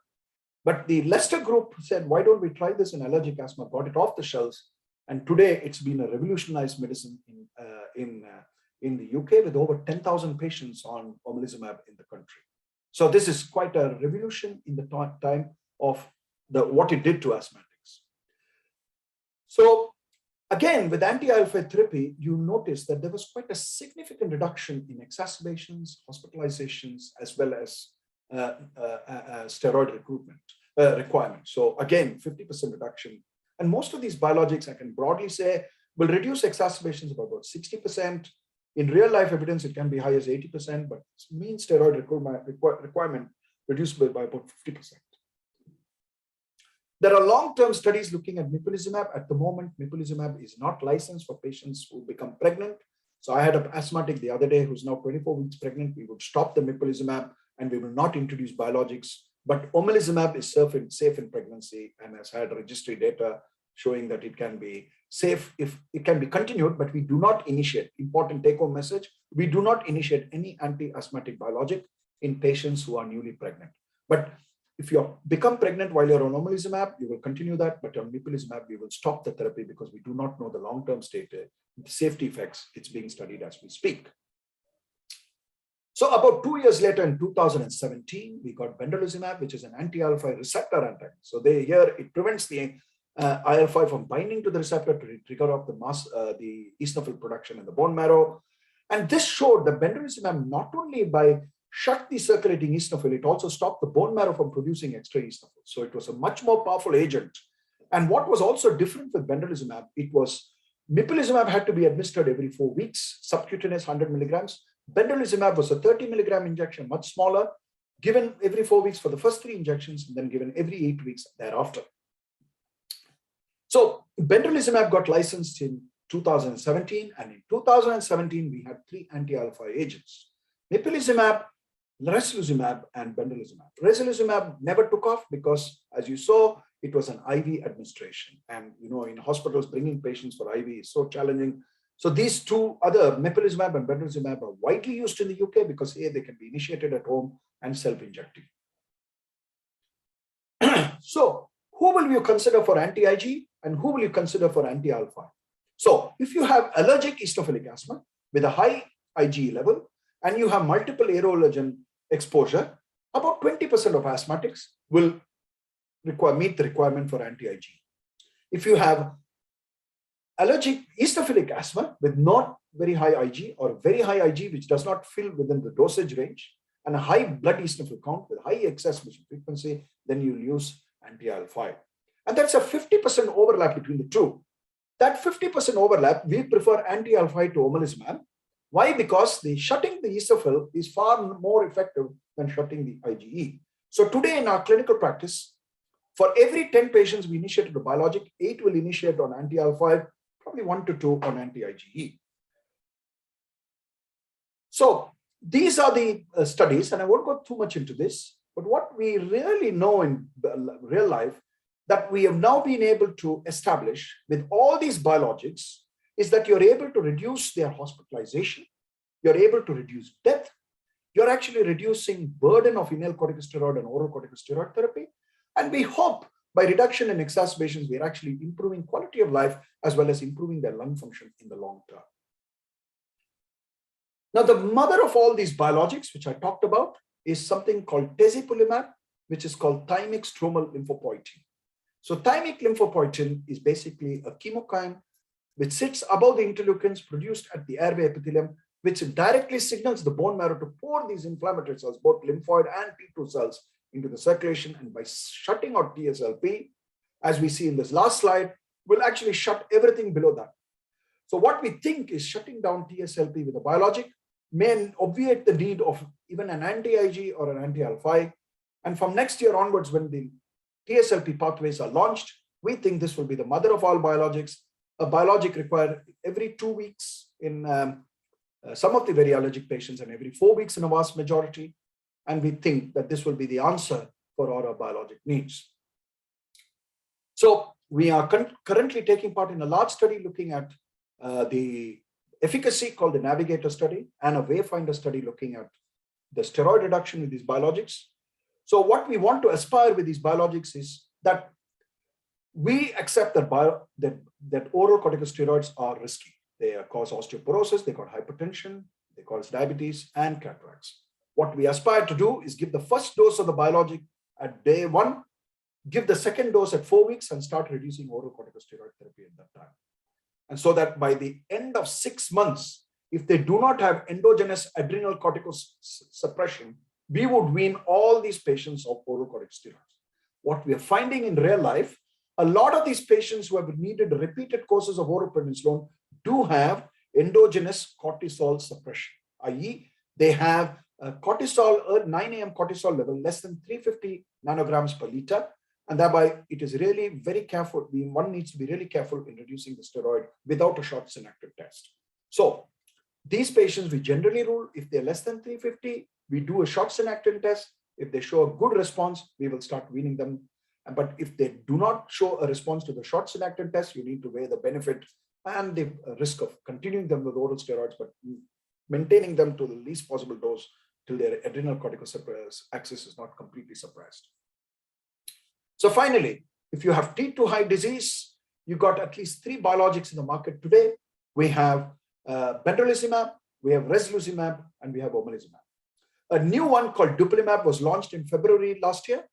But the Leicester group said, why don't we try this in allergic asthma, got it off the shelves. And today it's been a revolutionized medicine in the UK with over 10,000 patients on omalizumab in the country. So this is quite a revolution in the time of what it did to asthmatics. So again, with anti-IL-5 therapy, you notice that there was quite a significant reduction in exacerbations, hospitalizations, as well as steroid requirement. So again, 50% reduction. And most of these biologics, I can broadly say, will reduce exacerbations by about 60%. In real life evidence, it can be high as 80%, but mean steroid requirement reduced by about 50%. There are long-term studies looking at mepolizumab. At the moment, mepolizumab is not licensed for patients who become pregnant. So I had an asthmatic the other day who's now 24 weeks pregnant. We would stop the mepolizumab and we will not introduce biologics. But omalizumab is safe in pregnancy and has had registry data showing that it can be safe if it can be continued, but we do not initiate, important take-home message, we do not initiate any anti-asthmatic biologic in patients who are newly pregnant. But if you become pregnant while you're on omalizumab, you will continue that, but on mepolizumab, we will stop the therapy because we do not know the long-term safety effects. It's being studied as we speak. So about 2 years later in 2017, we got benralizumab, which is an anti-IL-5 receptor antagonist. So here it prevents the IL-5 from binding to the receptor to trigger off the eosinophil production in the bone marrow. And this showed that benralizumab not only by shut the circulating eosinophil, it also stopped the bone marrow from producing extra eosinophil. So it was a much more powerful agent. And what was also different with benralizumab, it was mepolizumab had to be administered every 4 weeks, subcutaneous 100 milligrams. Benralizumab was a 30 milligram injection, much smaller, given every 4 weeks for the first 3 injections, and then given every 8 weeks thereafter. So benralizumab got licensed in 2017, and in 2017, we had 3 anti-IL-5 agents: mepolizumab, reslizumab, and benralizumab. Reslizumab never took off because, as you saw, it was an IV administration. And in hospitals, bringing patients for IV is so challenging. So these 2 other, mepolizumab and benralizumab, are widely used in the UK because they can be initiated at home and self-injected. So who will you consider for anti-IgE and who will you consider for anti-IL-5? So if you have allergic eosinophilic asthma with a high IgE level and you have multiple aeroallergen exposure, about 20% of asthmatics will meet the requirement for anti-IgE. If you have allergic eosinophilic asthma with not very high IgE or very high IgE which does not fit within the dosage range and a high blood eosinophil count with high exacerbation frequency, then you'll use anti-IL-5. And that's a 50% overlap between the two. That 50% overlap, we prefer anti-IL-5 to omalizumab. Why? Because shutting the eosinophil is far more effective than shutting the IgE. So today in our clinical practice, for every 10 patients we initiated a biologic, 8 will initiate on anti-IL-5, probably 1 to 2 on anti-IgE. So these are the studies, and I won't go too much into this, but what we really know in real life that we have now been able to establish with all these biologics is that you're able to reduce their hospitalization, you're able to reduce death, you're actually reducing burden of inhaled corticosteroid and oral corticosteroid therapy. And we hope by reduction in exacerbations, we're actually improving quality of life as well as improving their lung function in the long term. Now, the mother of all these biologics, which I talked about, is something called tezepelumab, which is called thymic stromal lymphopoietin. So thymic lymphopoietin is basically a chemokine which sits above the interleukins produced at the airway epithelium, which directly signals the bone marrow to pour these inflammatory cells, both lymphoid and T2 cells, into the circulation. And by shutting out TSLP, as we see in this last slide, will actually shut everything below that. So what we think is shutting down TSLP with a biologic may obviate the need of even an anti-Ig or an anti-alpha. And from next year onwards, when the TSLP pathways are launched, we think this will be the mother of all biologics. A biologic required every 2 weeks in some of the very allergic patients and every 4 weeks in a vast majority. And we think that this will be the answer for all our biologic needs. So we are currently taking part in a large study looking at the efficacy called the Navigator study and a Wayfinder study looking at the steroid reduction with these biologics. So what we want to aspire with these biologics is that we accept that, that oral corticosteroids are risky. They cause osteoporosis, they cause hypertension, they cause diabetes and cataracts. What we aspire to do is give the first dose of the biologic at day 1, give the second dose at 4 weeks and start reducing oral corticosteroid therapy at that time. And so that by the end of 6 months, if they do not have endogenous adrenal corticosuppression, we would wean all these patients of oral corticosteroids. What we are finding in real life, a lot of these patients who have needed repeated courses of oral prednisolone do have endogenous cortisol suppression, i.e. they have a cortisol, 9 AM cortisol level less than 350 nanograms per liter. And thereby it is really very careful. One needs to be really careful in reducing the steroid without a short synaptic test. So these patients we generally rule if they're less than 350, we do a short synaptic test. If they show a good response, we will start weaning them. But if they do not show a response to the short synaptic test, you need to weigh the benefit and the risk of continuing them with oral steroids, but maintaining them to the least possible dose till their adrenal corticosteroid axis is not completely suppressed. So finally, if you have T2 high disease, you got at least 3 biologics in the market today. We have benralizumab, we have reslizumab, and we have omalizumab. A new one called dupilumab was launched in February last year.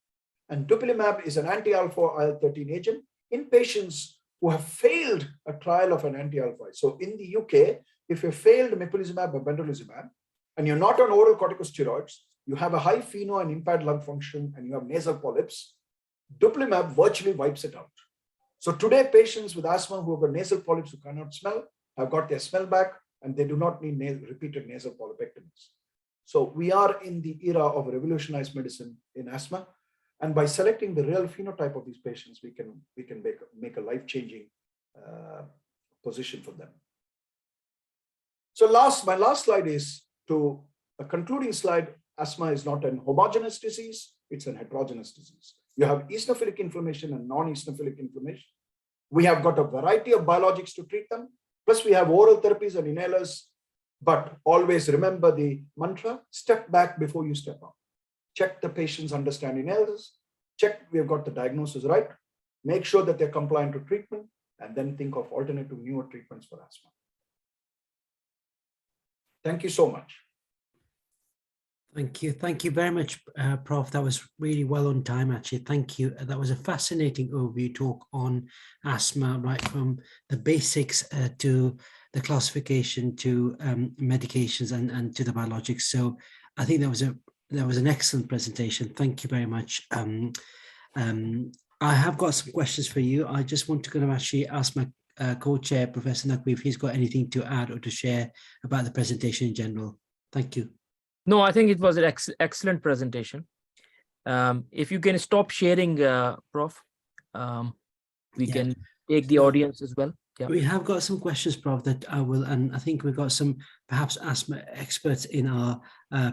And dupilumab is an anti-alpha IL-13 agent in patients who have failed a trial of an anti-alpha. So in the UK, if you failed mepolizumab or benralizumab, and you're not on oral corticosteroids, you have a high FeNO and impaired lung function, and you have nasal polyps, dupilumab virtually wipes it out. So today, patients with asthma who have got nasal polyps who cannot smell have got their smell back, and they do not need repeated nasal polypectomies. So we are in the era of revolutionized medicine in asthma. And by selecting the real phenotype of these patients, we can make a life-changing position for them. So my last slide is to a concluding slide. Asthma is not an homogeneous disease, it's an heterogeneous disease. You have eosinophilic inflammation and non-eosinophilic inflammation. We have got a variety of biologics to treat them. Plus we have oral therapies and inhalers, but always remember the mantra, step back before you step up. Check the patient's understanding else, check we've got the diagnosis right, make sure that they're compliant to treatment, and then think of alternative newer treatments for asthma. Thank you so much. Thank you. Thank you very much, Prof. That was really well on time, actually. Thank you. That was a fascinating overview talk on asthma, right from the basics to the classification to medications and to the biologics. So I think that was an excellent presentation. Thank you very much. I have got some questions for you. I just want to kind of actually ask my co-chair, Professor Naqvi, if he's got anything to add or to share about the presentation in general. Thank you. No, I think it was an excellent presentation. If you can stop sharing, Prof, we can take the audience as well. Yeah. We have got some questions, Prof, that I will, and I think we've got some perhaps asthma experts in our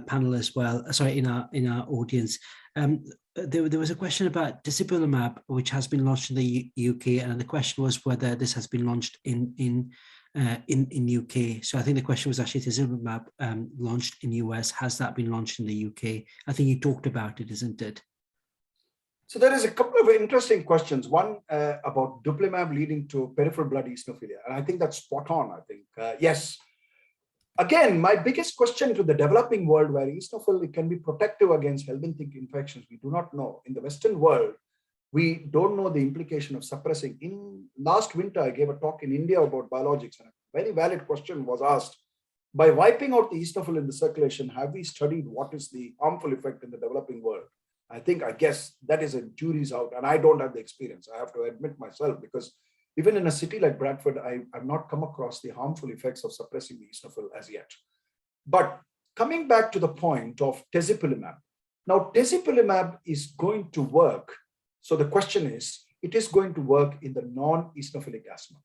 panel as well. Sorry, in our audience. There was a question about tezepelumab, which has been launched in the UK, and the question was whether this has been launched in UK. So I think the question was actually tezepelumab launched in US. Has that been launched in the UK? I think you talked about it, isn't it? So there is a couple of interesting questions. One about dupilumab leading to peripheral blood eosinophilia. And I think that's spot on, I think. Yes, again, my biggest question to the developing world, where eosinophil can be protective against helminthic infections, we do not know. In the Western world, we don't know the implication of suppressing. In last winter, I gave a talk in India about biologics, and a very valid question was asked. By wiping out the eosinophil in the circulation, have we studied what is the harmful effect in the developing world? I guess that is a jury's out, and I don't have the experience. I have to admit myself, because even in a city like Bradford, I've not come across the harmful effects of suppressing the eosinophil as yet. But coming back to the point of tezepelumab. Now, tezepelumab is going to work. So the question is, it is going to work in the non-eosinophilic asthma.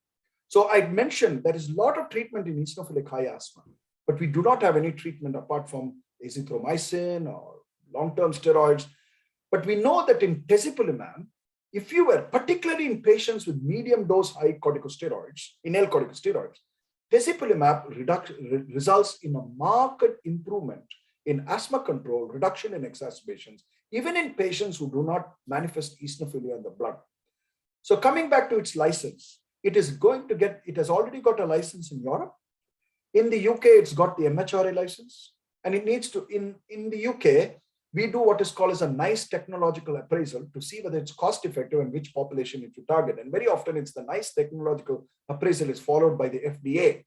So I mentioned there is a lot of treatment in eosinophilic high asthma, but we do not have any treatment apart from azithromycin or long-term steroids. But we know that in tezepelumab, if you were, particularly in patients with medium dose high corticosteroids, inhaled corticosteroids, tezepelumab results in a marked improvement in asthma control, reduction in exacerbations, even in patients who do not manifest eosinophilia in the blood. So coming back to its license, it has already got a license in Europe. In the UK, it's got the MHRA license, and it needs to, in the UK, we do what is called as a NICE technological appraisal to see whether it's cost effective and which population it should target. And very often it's the NICE technological appraisal is followed by the FDA,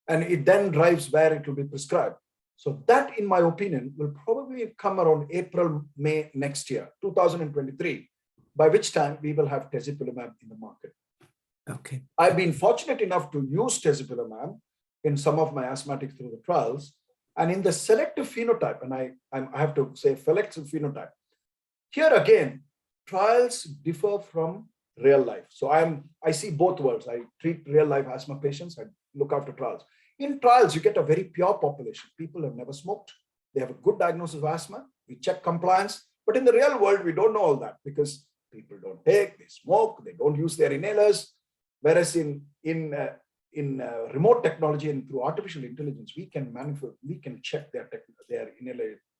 and it then drives where it will be prescribed. So that, in my opinion, will probably come around April, May next year, 2023, by which time we will have tezepelumab in the market. Okay. I've been fortunate enough to use tezepelumab in some of my asthmatics through the trials. And in the selective phenotype, and I have to say selective phenotype, here again, trials differ from real life. So I see both worlds. I treat real life asthma patients, I look after trials. In trials, you get a very pure population. People have never smoked. They have a good diagnosis of asthma. We check compliance. But in the real world, we don't know all that, because people don't take, they smoke, they don't use their inhalers. Whereas in remote technology and through artificial intelligence, we can check their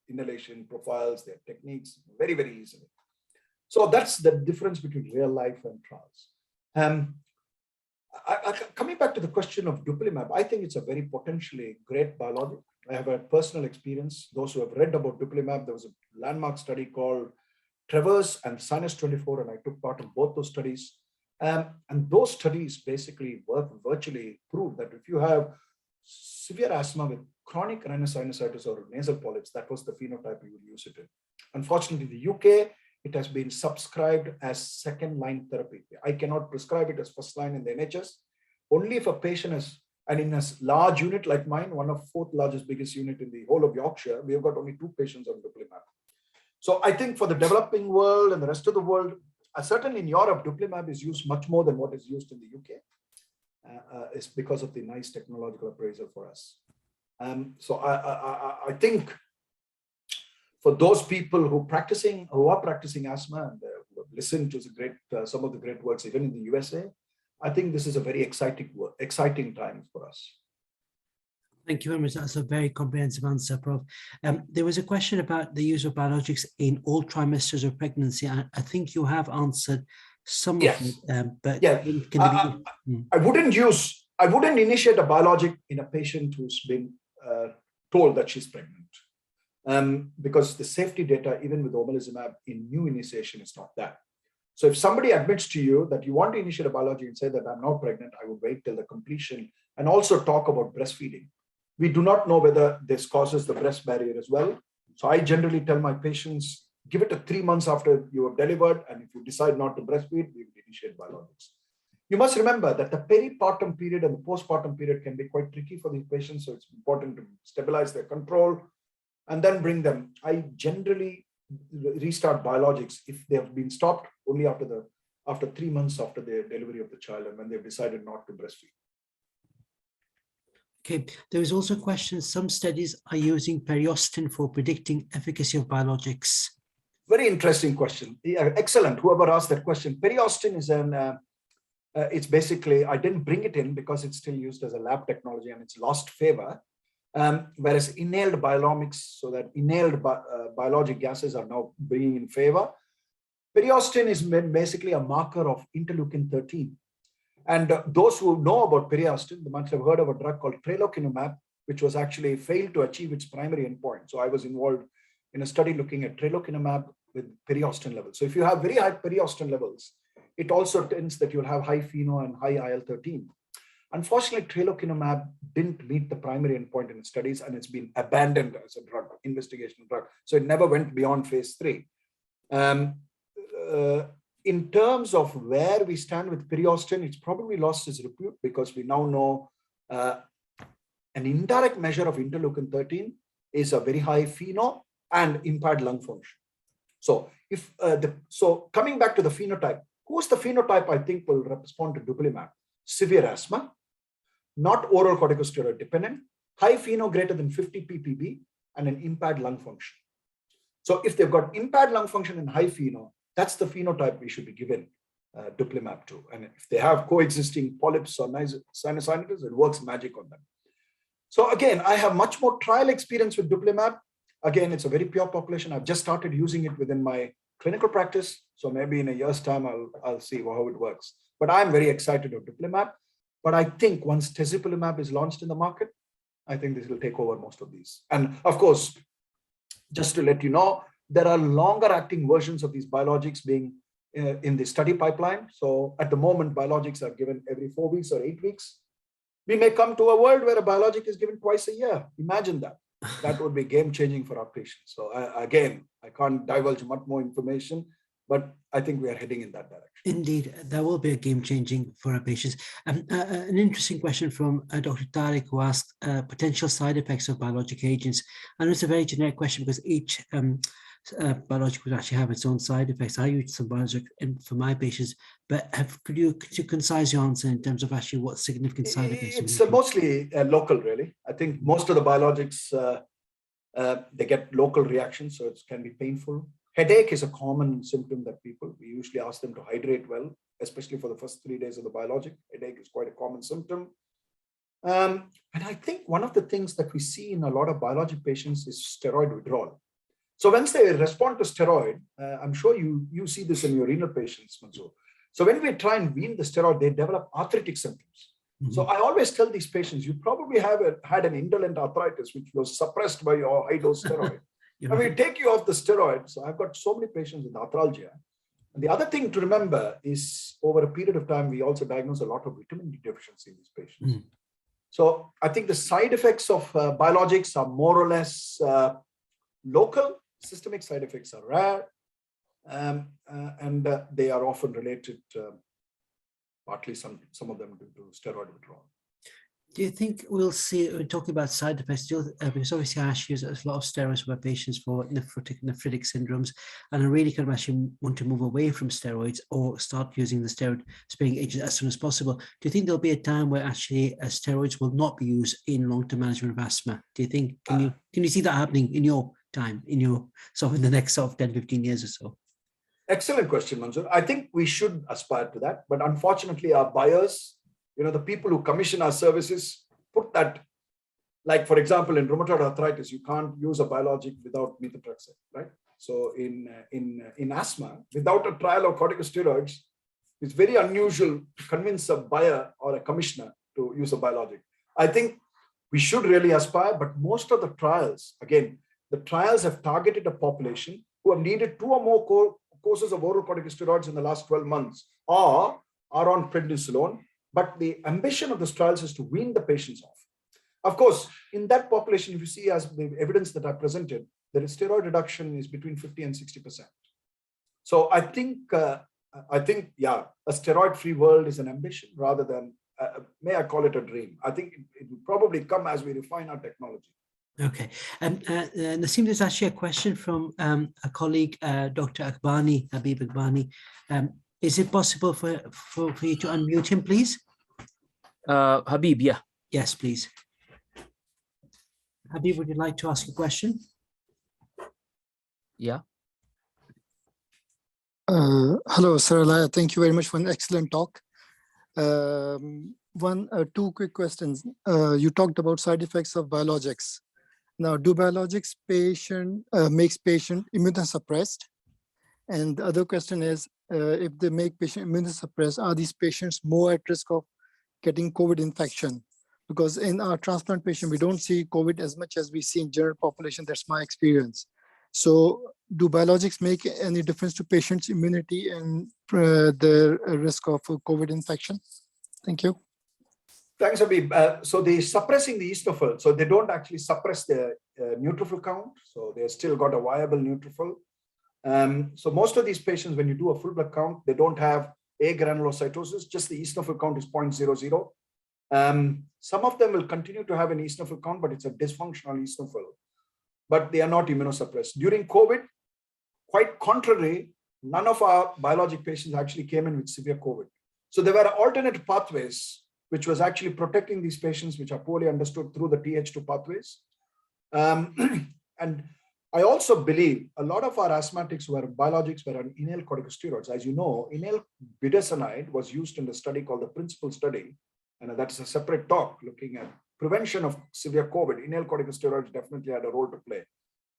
inhalation profiles, their techniques very, very easily. So that's the difference between real life and trials. Coming back to the question of dupilumab, I think it's a very potentially great biologic. I have a personal experience. Those who have read about dupilumab, there was a landmark study called Traverse and Sinus 24, and I took part in both those studies. And those studies basically virtually prove that if you have severe asthma with chronic rhinosinusitis or nasal polyps, that was the phenotype you would use it in. Unfortunately, in the UK, it has been subscribed as second-line therapy. I cannot prescribe it as first line in the NHS. Only if a patient is, and in a large unit like mine, one of fourth largest, biggest unit in the whole of Yorkshire, we have got only 2 patients on dupilumab. So I think for the developing world and the rest of the world, certainly in Europe, dupilumab is used much more than what is used in the UK. It's because of the NICE technological appraisal for us. So I think for those people who are practicing asthma and who have listened to some of the great works, even in the USA, I think this is a very exciting time for us. Thank you very much. That's a very comprehensive answer, Prof. There was a question about the use of biologics in all trimesters of pregnancy. I think you have answered some of it, but yeah, I wouldn't initiate a biologic in a patient who's been told that she's pregnant, because the safety data, even with omalizumab in new initiation, is not that. So if somebody admits to you that you want to initiate a biologic and say that I'm not pregnant, I would wait till the completion and also talk about breastfeeding. We do not know whether this causes the breast barrier as well. So I generally tell my patients, give it 3 months after you have delivered, and if you decide not to breastfeed, we will initiate biologics. You must remember that the peripartum period and the postpartum period can be quite tricky for these patients, so it's important to stabilize their control and then bring them. I generally restart biologics if they have been stopped only after 3 months after the delivery of the child and when they've decided not to breastfeed. Okay, there is also a question, some studies are using periostin for predicting efficacy of biologics. Very interesting question. Yeah, excellent, whoever asked that question. Periostin is it's basically, I didn't bring it in because it's still used as a lab technology and it's lost favor. Whereas inhaled biologics, so that inhaled biologic gases are now being in favor. Periostin is basically a marker of interleukin 13. And those who know about periostin, they must have heard of a drug called tralokinumab, which was actually failed to achieve its primary endpoint. So I was involved in a study looking at tralokinumab with periostin levels. So if you have very high periostin levels, it also tends that you'll have high FeNO and high IL-13. Unfortunately, tralokinumab didn't meet the primary endpoint in studies, and it's been abandoned as a drug, investigational drug. So it never went beyond phase 3. In terms of where we stand with periostin, it's probably lost its repute because we now know an indirect measure of interleukin-13 is a very high FeNO and impaired lung function. So so coming back to the phenotype, who's the phenotype I think will respond to dupilumab? Severe asthma, not oral corticosteroid dependent, high FeNO greater than 50 ppb, and an impaired lung function. So if they've got impaired lung function and high FeNO, that's the phenotype we should be given dupilumab to. And if they have coexisting polyps or sinusitis, it works magic on them. So again, I have much more trial experience with dupilumab. Again, it's a very pure population. I've just started using it within my clinical practice. So maybe in a year's time, I'll see how it works. But I'm very excited about dupilumab. But I think once tezepelumab is launched in the market, I think this will take over most of these. And of course, just to let you know, there are longer acting versions of these biologics being in the study pipeline. So at the moment, biologics are given every 4 weeks or 8 weeks. We may come to a world where a biologic is given twice a year. Imagine that. That would be game changing for our patients. So again, I can't divulge much more information, but I think we are heading in that direction. Indeed, that will be a game changing for our patients. An interesting question from Dr. Tariq, who asked potential side effects of biologic agents. And it's a very generic question because each biologic would actually have its own side effects. I use some biologic for my patients, but could you concise your answer in terms of actually what significant side effects? It's mostly local, really. I think most of the biologics, they get local reactions, so it can be painful. Headache is a common symptom that we usually ask them to hydrate well, especially for the first 3 days of the biologic. Headache is quite a common symptom. And I think one of the things that we see in a lot of biologic patients is steroid withdrawal. So once they respond to steroid, I'm sure you see this in your renal patients, Mansoor. So when we try and wean the steroid, they develop arthritic symptoms. Mm-hmm. So I always tell these patients, you probably had an indolent arthritis, which was suppressed by your high-dose steroid. And we take you off the steroid. So I've got so many patients with arthralgia. And the other thing to remember is over a period of time, we also diagnose a lot of vitamin D deficiency in these patients. Mm. So I think the side effects of biologics are more or less local. Systemic side effects are rare, and they are often related, partly some of them due to steroid withdrawal. Do you think we'll see, we're talking about side effects, because obviously Ash uses a lot of steroids for patients for nephritic syndromes, and I really kind of actually want to move away from steroids or start using the steroid-sparing agent as soon as possible. Do you think there'll be a time where actually steroids will not be used in long-term management of asthma? Do you think, can you see that happening in your time, in the next 10, 15 years or so? Excellent question, Mansoor. I think we should aspire to that, but unfortunately our buyers, the people who commission our services put that, like for example, in rheumatoid arthritis, you can't use a biologic without methotrexate, right? So in asthma, without a trial of corticosteroids, it's very unusual to convince a buyer or a commissioner to use a biologic. I think we should really aspire, but most of the trials, again, the trials have targeted a population who have needed 2 or more courses of oral corticosteroids in the last 12 months or are on prednisolone. But the ambition of these trials is to wean the patients off. Of course, in that population, if you see as the evidence that I presented, the steroid reduction is between 50 and 60%. So I think, yeah, a steroid-free world is an ambition rather than, may I call it a dream. I think it will probably come as we refine our technology. Okay. Naseem, there's actually a question from a colleague, Dr. Habib Akbani. Is it possible for you to unmute him, please? Habib, yeah. Yes, please. Habib, would you like to ask a question? Yeah. Hello, Saralaya. Thank you very much for an excellent talk. Two quick questions. You talked about side effects of biologics. Now, do biologics makes patient immunosuppressed? And the other question is, if they make patient immunosuppressed, are these patients more at risk of getting COVID infection? Because in our transplant patient, we don't see COVID as much as we see in general population. That's my experience. So do biologics make any difference to patients' immunity and the risk of COVID infection? Thank you. Thanks, Habib. So they're suppressing the eosinophil. So they don't actually suppress the neutrophil count. So they've still got a viable neutrophil. So most of these patients, when you do a full blood count, they don't have agranulocytosis, just the eosinophil count is 0.00. Some of them will continue to have an eosinophil count, but it's a dysfunctional eosinophil. But they are not immunosuppressed. During COVID, quite contrary, none of our biologic patients actually came in with severe COVID. So there were alternate pathways, which was actually protecting these patients, which are poorly understood through the Th2 pathways. And I also believe a lot of our asthmatics who are biologics were on inhaled corticosteroids. As you know, inhaled budesonide was used in the study called the Principal study. And that's a separate talk looking at prevention of severe COVID. Inhaled corticosteroids definitely had a role to play.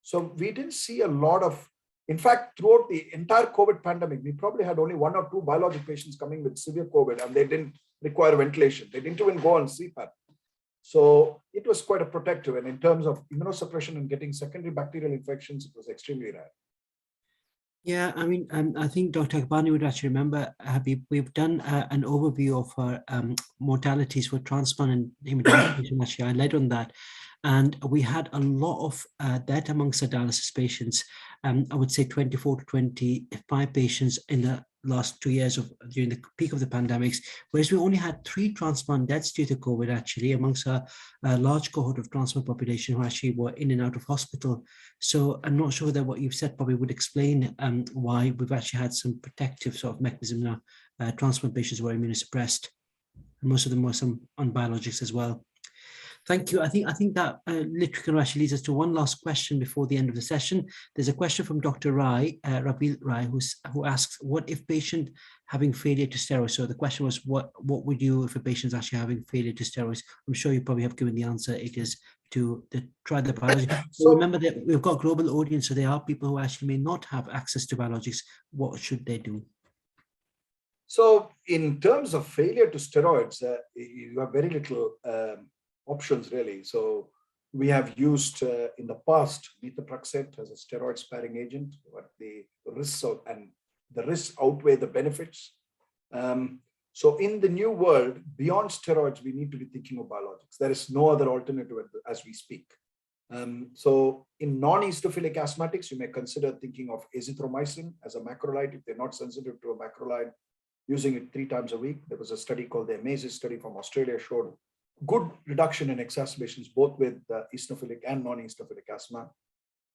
So we didn't see a lot of, in fact, throughout the entire COVID pandemic, we probably had only 1 or 2 biologic patients coming with severe COVID, and they didn't require ventilation. They didn't even go on CPAP. So it was quite a protective. And in terms of immunosuppression and getting secondary bacterial infections, it was extremely rare. Yeah, I mean, I think Dr. Akbani would actually remember, Habib, we've done an overview of our mortalities for transplant and hematology. Actually, I led on that. And we had a lot of that amongst the dialysis patients. I would say 24 to 25 patients in the last 2 years during the peak of the pandemics, whereas we only had 3 transplant deaths due to COVID, actually, amongst a large cohort of transplant population who actually were in and out of hospital. So I'm not sure that what you've said probably would explain why we've actually had some protective sort of mechanism now. Transplant patients were immunosuppressed, and most of them were some on biologics as well. Thank you. I think that literally actually leads us to one last question before the end of the session. There's a question from Dr. Rai, Rabil Rai, who asks, what if patient having failure to steroids? So the question was, what would you if a patient's actually having failure to steroids? I'm sure you probably have given the answer. It is to try the biologics. So remember that we've got a global audience, so there are people who actually may not have access to biologics. What should they do? So in terms of failure to steroids, you have very little options really. So we have used in the past methotrexate as a steroid sparing agent, but the risks outweigh the benefits. So in the new world, beyond steroids, we need to be thinking of biologics. There is no other alternative as we speak. So in non-eosinophilic asthmatics, you may consider thinking of azithromycin as a macrolide if they're not sensitive to a macrolide, using it 3 times a week. There was a study called the AMAZES study from Australia, showed good reduction in exacerbations, both with eosinophilic and non-eosinophilic asthma.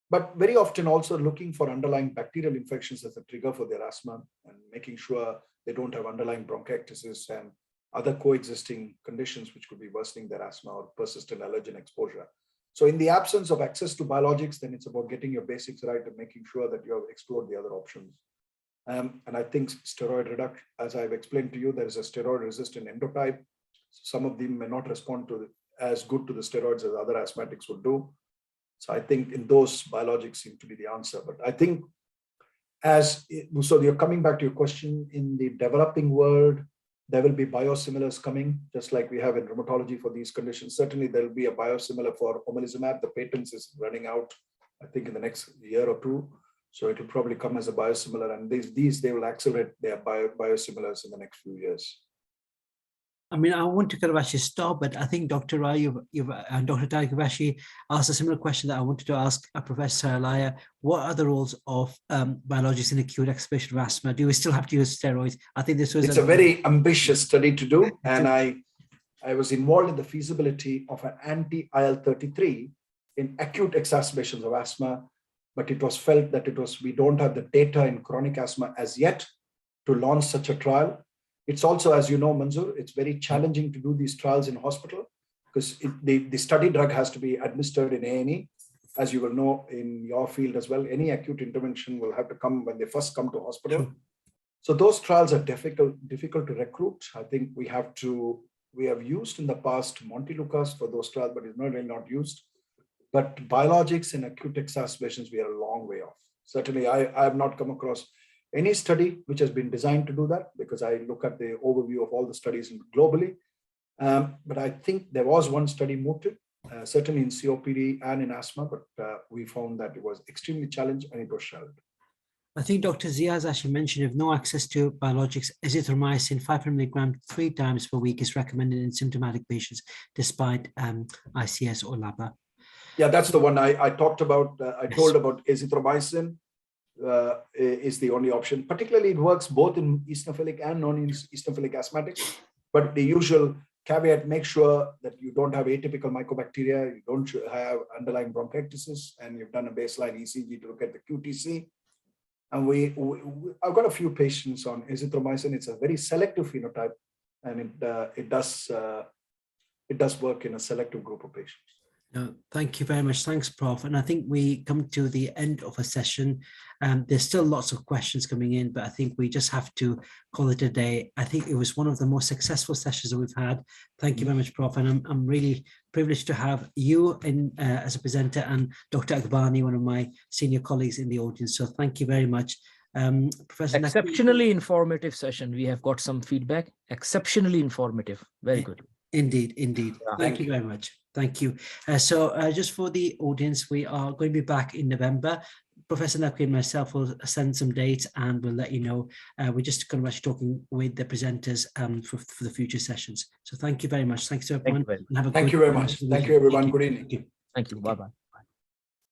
But very often also looking for underlying bacterial infections as a trigger for their asthma and making sure they don't have underlying bronchiectasis and other coexisting conditions which could be worsening their asthma or persistent allergen exposure. So in the absence of access to biologics, then it's about getting your basics right and making sure that you have explored the other options. And I think steroid reduction, as I've explained to you, there is a steroid-resistant endotype. Some of them may not respond to as good to the steroids as other asthmatics would do. So I think in those, biologics seem to be the answer. But I think so you're coming back to your question, in the developing world, there will be biosimilars coming, just like we have in rheumatology for these conditions. Certainly there will be a biosimilar for omalizumab. The patents is running out, I think, in the next year or 2. So it will probably come as a biosimilar, and they will accelerate their biosimilars in the next few years. I mean, I want to kind of actually stop, but I think Dr. Rai, and Dr. Tariq have actually asked a similar question that I wanted to ask Professor Saralaya. What are the roles of biologics in acute exacerbation of asthma? Do we still have to use steroids? I think this was a very ambitious study to do, and I was involved in the feasibility of an anti-IL-33 in acute exacerbations of asthma, but it was felt that we don't have the data in chronic asthma as yet to launch such a trial. It's also, as you know, Mansoor, it's very challenging to do these trials in hospital because the study drug has to be administered in A&E. As you will know in your field as well, any acute intervention will have to come when they first come to hospital. Sure. So those trials are difficult to recruit. I think we have used in the past Montelukast for those trials, but it's really not used. But biologics in acute exacerbations, we are a long way off. Certainly, I have not come across any study which has been designed to do that, because I look at the overview of all the studies globally, But I think there was one study mooted, certainly in COPD and in asthma, but we found that it was extremely challenging and it was shelved. I think Dr. Zia has actually mentioned if no access to biologics, azithromycin 500 milligram 3 times per week is recommended in symptomatic patients despite ICS or LABA. Yeah, that's the one I talked about. I told about azithromycin is the only option. Particularly, it works both in eosinophilic and non-eosinophilic asthmatics. But the usual caveat, make sure that you don't have atypical mycobacteria, you don't have underlying bronchiectasis, and you've done a baseline ECG to look at the QTC. And I've got a few patients on azithromycin. It's a very selective phenotype, and it does work in a selective group of patients. No, thank you very much. Thanks, Prof. And I think we come to the end of a session. There's still lots of questions coming in, but I think we just have to call it a day. I think it was one of the most successful sessions that we've had. Thank you very much, Prof. And I'm really privileged to have you as a presenter and Dr. Akbani, one of my senior colleagues in the audience. So thank you very much. Professor Exceptionally informative session. We have got some feedback. Exceptionally informative. Very good. Indeed, indeed. Yeah. Thank you very much. Thank you. So just for the audience, we are going to be back in November. Professor Naqvi and myself will send some dates and we'll let you know. We're just going to be talking with the presenters for the future sessions. So thank you very much. Thanks to everyone. Thank you very much. Thank you, everyone. Good evening. Thank you. Bye-bye.